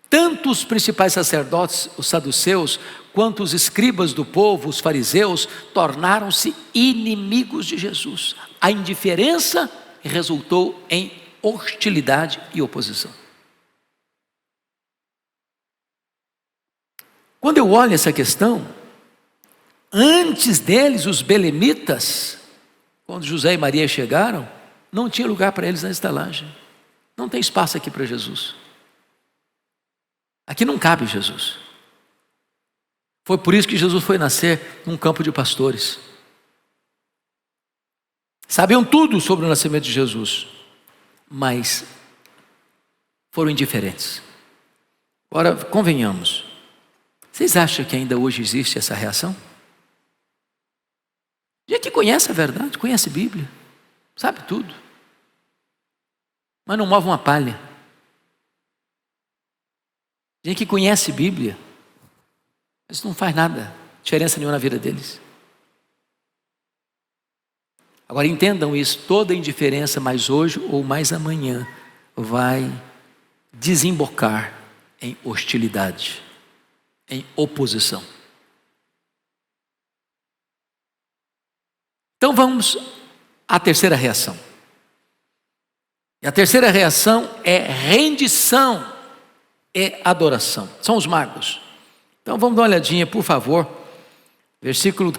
tanto os principais sacerdotes, os saduceus, quanto os escribas do povo, os fariseus, tornaram-se inimigos de Jesus. A indiferença resultou em hostilidade e oposição. Quando eu olho essa questão, antes deles, os belemitas, quando José e Maria chegaram, não tinha lugar para eles na estalagem. Não tem espaço aqui para Jesus. Aqui não cabe Jesus. Foi por isso que Jesus foi nascer num campo de pastores. Sabiam tudo sobre o nascimento de Jesus, mas foram indiferentes. Agora, convenhamos, vocês acham que ainda hoje existe essa reação? Gente que conhece a verdade, conhece a Bíblia, sabe tudo, mas não move uma palha. Gente que conhece a Bíblia, mas não faz nada, diferença nenhuma na vida deles. Agora entendam isso, toda indiferença, mais hoje ou mais amanhã, vai desembocar em hostilidade, em oposição. Então vamos à terceira reação. E a terceira reação é rendição e adoração. São os magos. Então vamos dar uma olhadinha, por favor.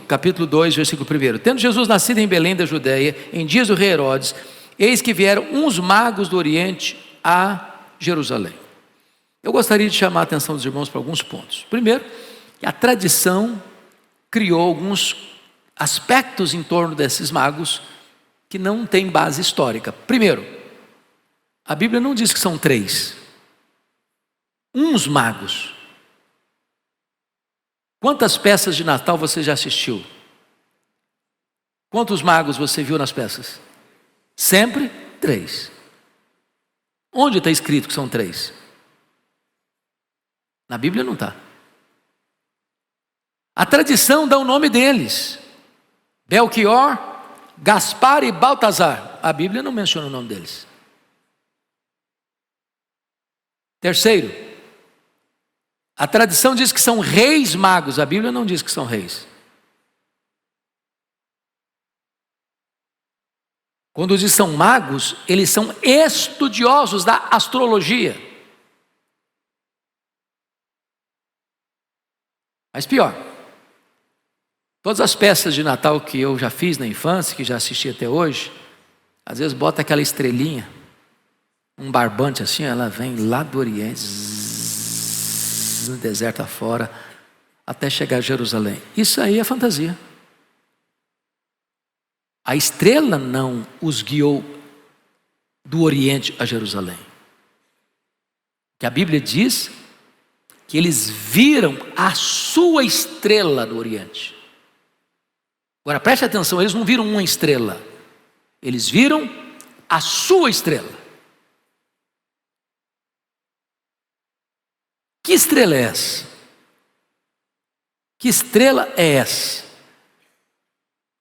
Capítulo 2, versículo 1. Tendo Jesus nascido em Belém da Judéia, em dias do rei Herodes, eis que vieram uns magos do Oriente a Jerusalém. Eu gostaria de chamar a atenção dos irmãos para alguns pontos. Primeiro, que a tradição criou alguns aspectos em torno desses magos que não têm base histórica. Primeiro, a Bíblia não diz que são 3. Uns magos. Quantas peças de Natal você já assistiu? Quantos magos você viu nas peças? Sempre 3. Onde está escrito que são 3? Na Bíblia não está. A tradição dá o nome deles: Belchior, Gaspar e Baltazar. A Bíblia não menciona o nome deles. Terceiro, a tradição diz que são reis magos. A Bíblia não diz que são reis. Quando diz que são magos, eles são estudiosos da astrologia. Mas pior, todas as peças de Natal que eu já fiz na infância, que já assisti até hoje, às vezes bota aquela estrelinha, um barbante assim, ela vem lá do Oriente, no deserto afora, até chegar a Jerusalém. Isso aí é fantasia. A estrela não os guiou do Oriente a Jerusalém. Que a Bíblia diz que eles viram a sua estrela no Oriente. Agora preste atenção, eles não viram uma estrela, eles viram a sua estrela. Que estrela é essa? Que estrela é essa?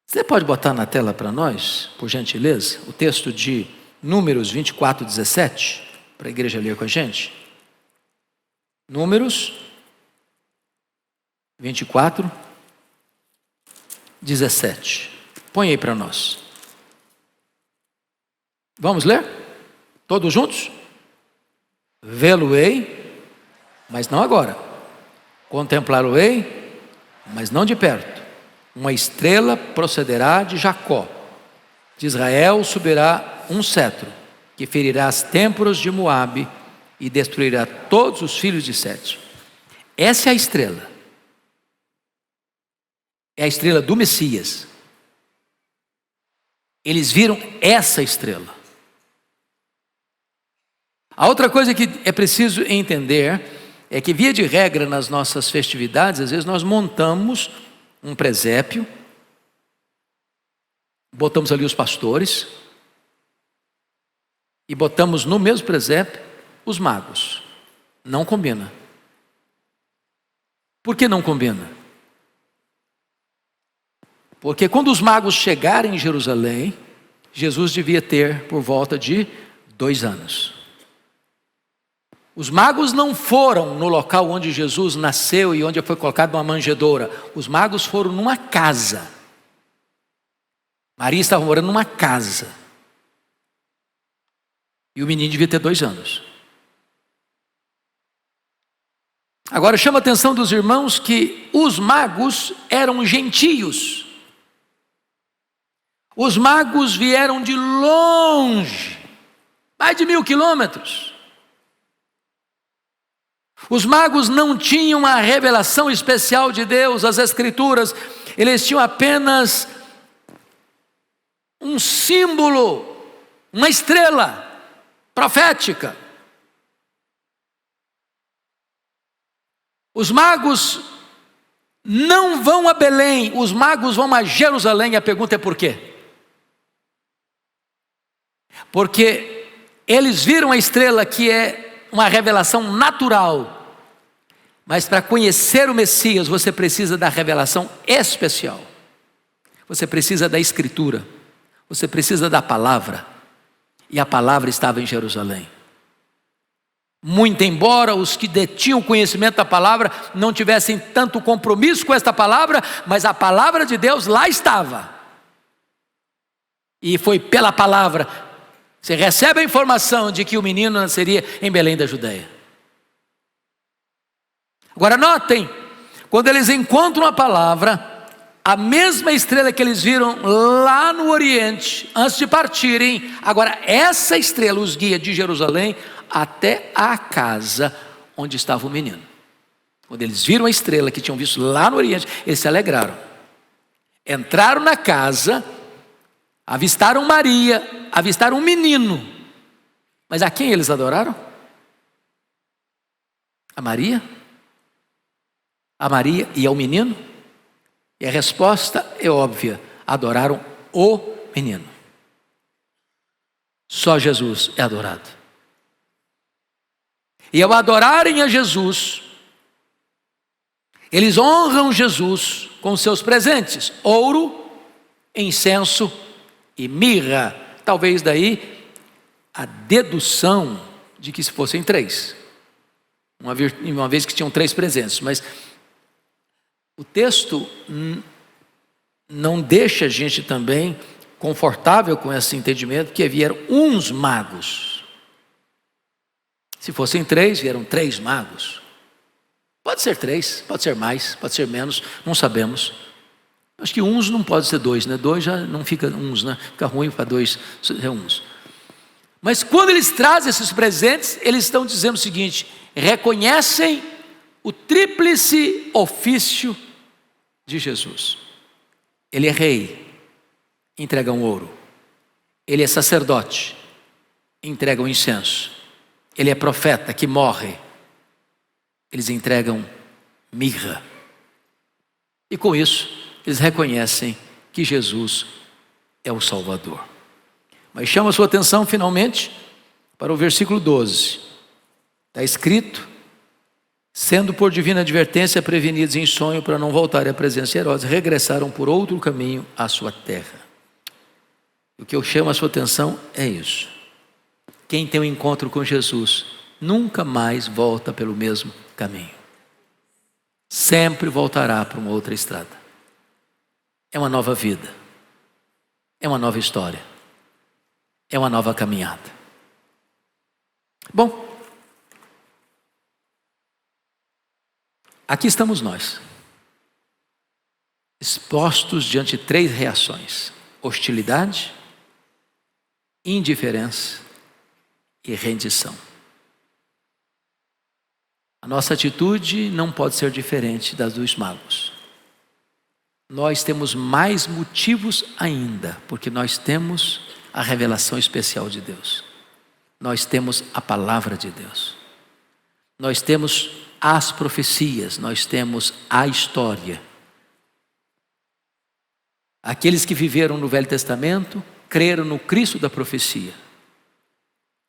Você pode botar na tela para nós, por gentileza, o texto de Números 24, 17, para a igreja ler com a gente? Números 24, 17. Põe aí para nós. Vamos ler? Todos juntos? Vê-lo-ei, mas não agora. Contemplá-lo-ei, mas não de perto. Uma estrela procederá de Jacó. De Israel subirá um cetro, que ferirá as têmporas de Moabe e destruirá todos os filhos de Sete. Essa é a estrela. É a estrela do Messias. Eles viram essa estrela. A outra coisa que é preciso entender é que, via de regra, nas nossas festividades, às vezes nós montamos um presépio, botamos ali os pastores e botamos no mesmo presépio os magos. Não combina. Por que não combina? Porque quando os magos chegarem em Jerusalém, Jesus devia ter por volta de 2 anos. Os magos não foram no local onde Jesus nasceu e onde foi colocado uma manjedoura. Os magos foram numa casa. Maria estava morando numa casa. E o menino devia ter 2 anos. Agora chama a atenção dos irmãos que os magos eram gentios. Os magos vieram de longe, mais de 1000 quilômetros. Os magos não tinham a revelação especial de Deus, as Escrituras, eles tinham apenas um símbolo, uma estrela profética. Os magos não vão a Belém, os magos vão a Jerusalém. A pergunta é por quê? Porque eles viram a estrela, que é uma revelação natural. Mas para conhecer o Messias, você precisa da revelação especial. Você precisa da Escritura. Você precisa da palavra. E a palavra estava em Jerusalém. Muito embora os que detinham conhecimento da palavra não tivessem tanto compromisso com esta palavra, mas a palavra de Deus lá estava. E foi pela palavra. Você recebe a informação de que o menino nasceria em Belém da Judeia. Agora notem, quando eles encontram a palavra, a mesma estrela que eles viram lá no Oriente, antes de partirem, agora essa estrela os guia de Jerusalém até a casa onde estava o menino. Quando eles viram a estrela que tinham visto lá no Oriente, eles se alegraram. Entraram na casa, avistaram Maria, avistaram um menino. Mas a quem eles adoraram? A Maria? A Maria e ao menino? E a resposta é óbvia: adoraram o menino. Só Jesus é adorado. E ao adorarem a Jesus, eles honram Jesus com seus presentes: ouro, incenso e mirra. Talvez daí a dedução de que se fossem 3, uma vez que tinham 3 presentes. Mas o texto não deixa a gente também confortável com esse entendimento, que vieram uns magos. Se fossem 3, vieram 3 magos. Pode ser 3, pode ser mais, pode ser menos, não sabemos. Acho que uns não pode ser 2, né? 2 já não fica uns, né? Fica ruim para 2 ser uns. Mas quando eles trazem esses presentes, eles estão dizendo o seguinte: reconhecem o tríplice ofício de Jesus. Ele é rei, entrega um ouro. Ele é sacerdote, entrega um incenso. Ele é profeta, que morre. Eles entregam mirra. E com isso, eles reconhecem que Jesus é o Salvador. Mas chama a sua atenção, finalmente, para o versículo 12. Está escrito: sendo por divina advertência prevenidos em sonho para não voltarem à presença de Herodes, regressaram por outro caminho à sua terra. O que eu chamo a sua atenção é isso: quem tem um encontro com Jesus nunca mais volta pelo mesmo caminho. Sempre voltará para uma outra estrada. É uma nova vida. É uma nova história. é uma nova caminhada. Bom, aqui estamos nós, expostos diante de 3 reações: hostilidade, indiferença e rendição. A nossa atitude não pode ser diferente das dos magos. Nós temos mais motivos ainda, porque nós temos a revelação especial de Deus. Nós temos a palavra de Deus. Nós temos as profecias, nós temos a história. Aqueles que viveram no Velho Testamento creram no Cristo da profecia,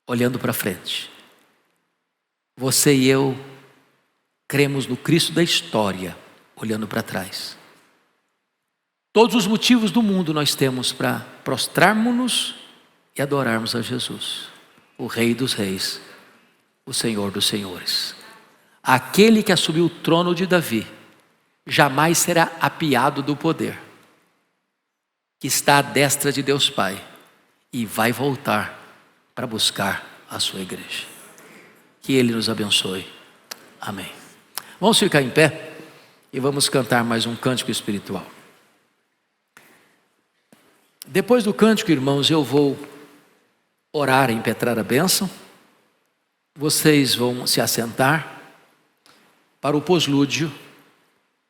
olhando para frente. Você e eu cremos no Cristo da história, olhando para trás. Todos os motivos do mundo nós temos para prostrarmos-nos e adorarmos a Jesus, o Rei dos Reis, o Senhor dos Senhores. Aquele que assumiu o trono de Davi jamais será apiado do poder, que está à destra de Deus Pai, e vai voltar para buscar a sua igreja. Que Ele nos abençoe. Amém. Vamos ficar em pé e vamos cantar mais um cântico espiritual. Depois do cântico, irmãos, eu vou orar e impetrar a bênção. Vocês vão se assentar para o poslúdio,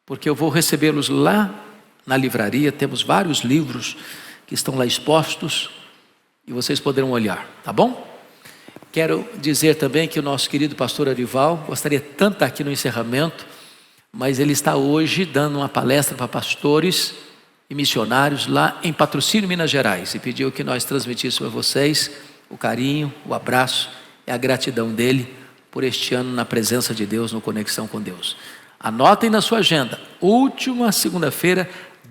porque eu vou recebê-los lá na livraria. Temos vários livros que estão lá expostos e vocês poderão olhar, tá bom? Quero dizer também que o nosso querido pastor Arival gostaria tanto de estar aqui no encerramento, mas ele está hoje dando uma palestra para pastores e missionários lá em Patrocínio, Minas Gerais, e pediu que nós transmitíssemos a vocês o carinho, o abraço e a gratidão dele por este ano na presença de Deus, no Conexão com Deus. Anotem na sua agenda, última segunda-feira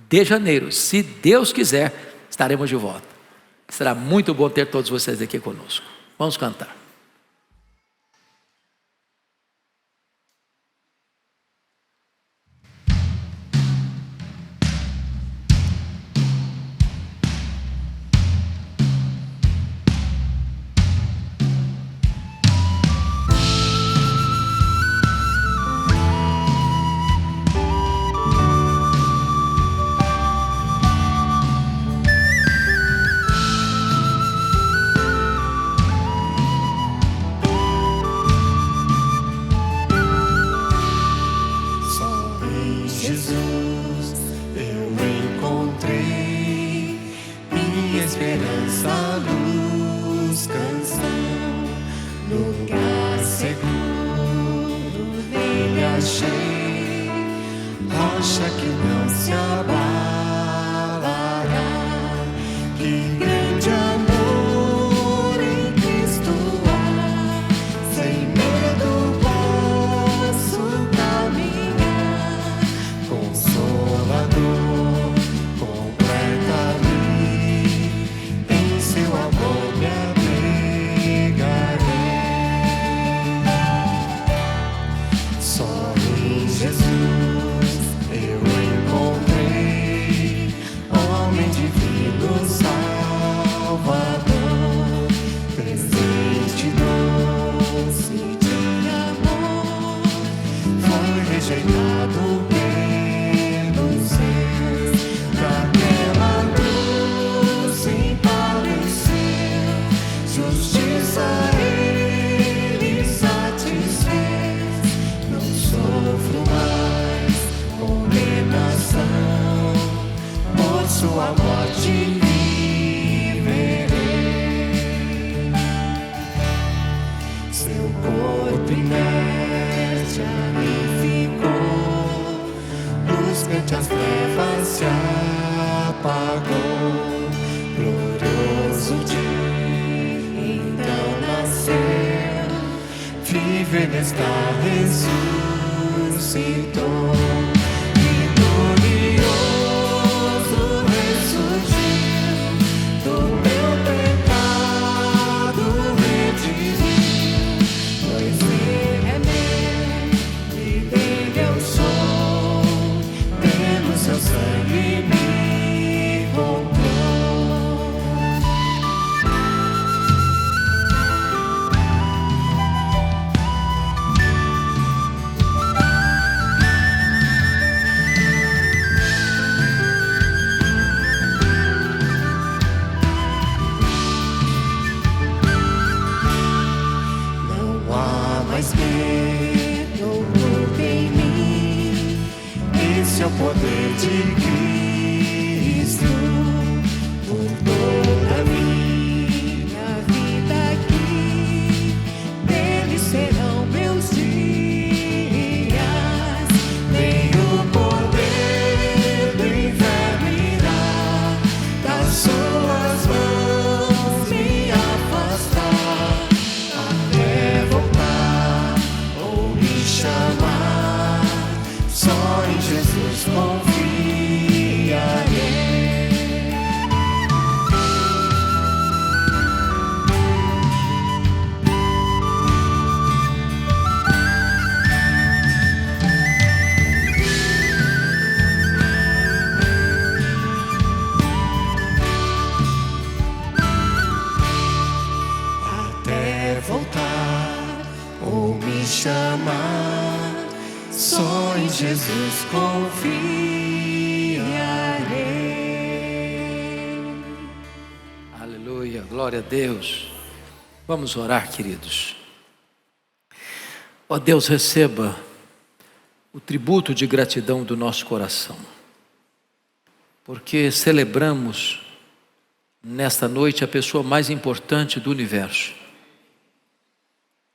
de janeiro, se Deus quiser, estaremos de volta. Será muito bom ter todos vocês aqui conosco. Vamos cantar. dou tudo em mim. Esse é o poder de Cristo por toda a minha vida aqui. Dele serão meus dias. Nem o poder do inferno irá das suas mãos me afastar. Até voltar ou me chamar, só em Jesus confiarei. Até voltar ou me chamar, só em Jesus confiarei. Aleluia, glória a Deus. Vamos orar, queridos. Ó Deus, receba o tributo de gratidão do nosso coração, porque celebramos nesta noite a pessoa mais importante do universo,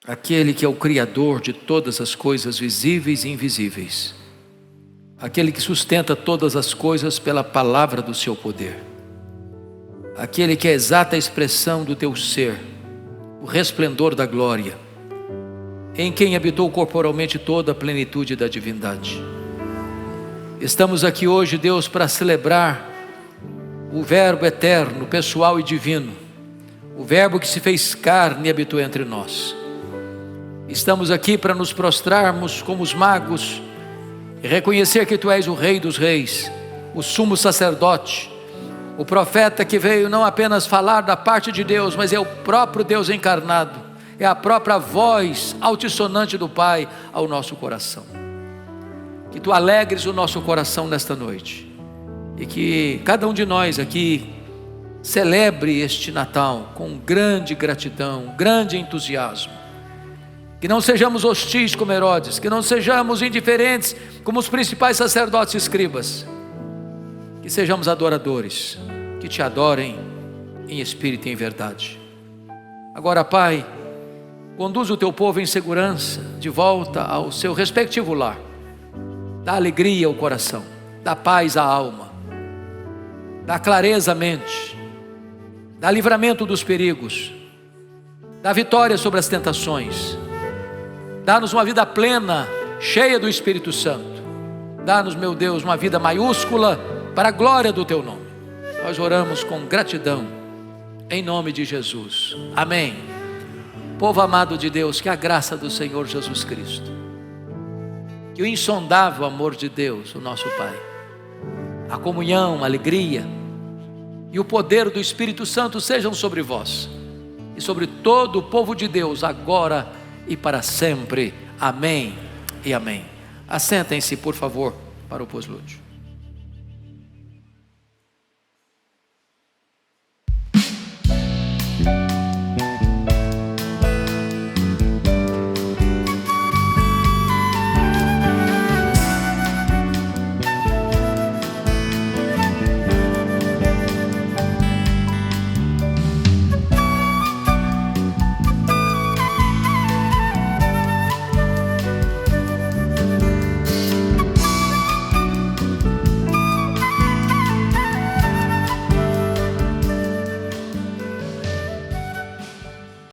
aquele que é o Criador de todas as coisas visíveis e invisíveis, aquele que sustenta todas as coisas pela palavra do seu poder, aquele que é a exata expressão do teu ser, o resplendor da glória, em quem habitou corporalmente toda a plenitude da divindade. Estamos aqui hoje, Deus, para celebrar o Verbo eterno, pessoal e divino, o Verbo que se fez carne e habitou entre nós. Estamos aqui para nos prostrarmos como os magos e reconhecer que Tu és o Rei dos Reis, o sumo sacerdote, o profeta que veio não apenas falar da parte de Deus, mas é o próprio Deus encarnado, é a própria voz altissonante do Pai ao nosso coração. Que Tu alegres o nosso coração nesta noite e que cada um de nós aqui celebre este Natal com grande gratidão, grande entusiasmo. Que não sejamos hostis como Herodes, que não sejamos indiferentes como os principais sacerdotes e escribas, que sejamos adoradores, que Te adorem em espírito e em verdade. Agora, Pai, conduz o Teu povo em segurança de volta ao seu respectivo lar, dá alegria ao coração, dá paz à alma, dá clareza à mente, dá livramento dos perigos, dá vitória sobre as tentações, dá-nos uma vida plena, cheia do Espírito Santo. Dá-nos, meu Deus, uma vida maiúscula para a glória do Teu nome. Nós oramos com gratidão, em nome de Jesus. Amém. Povo amado de Deus, que a graça do Senhor Jesus Cristo, que o insondável amor de Deus, o nosso Pai, a comunhão, a alegria e o poder do Espírito Santo sejam sobre vós e sobre todo o povo de Deus, agora e para sempre. Amém e amém. Assentem-se, por favor, para o poslúdio.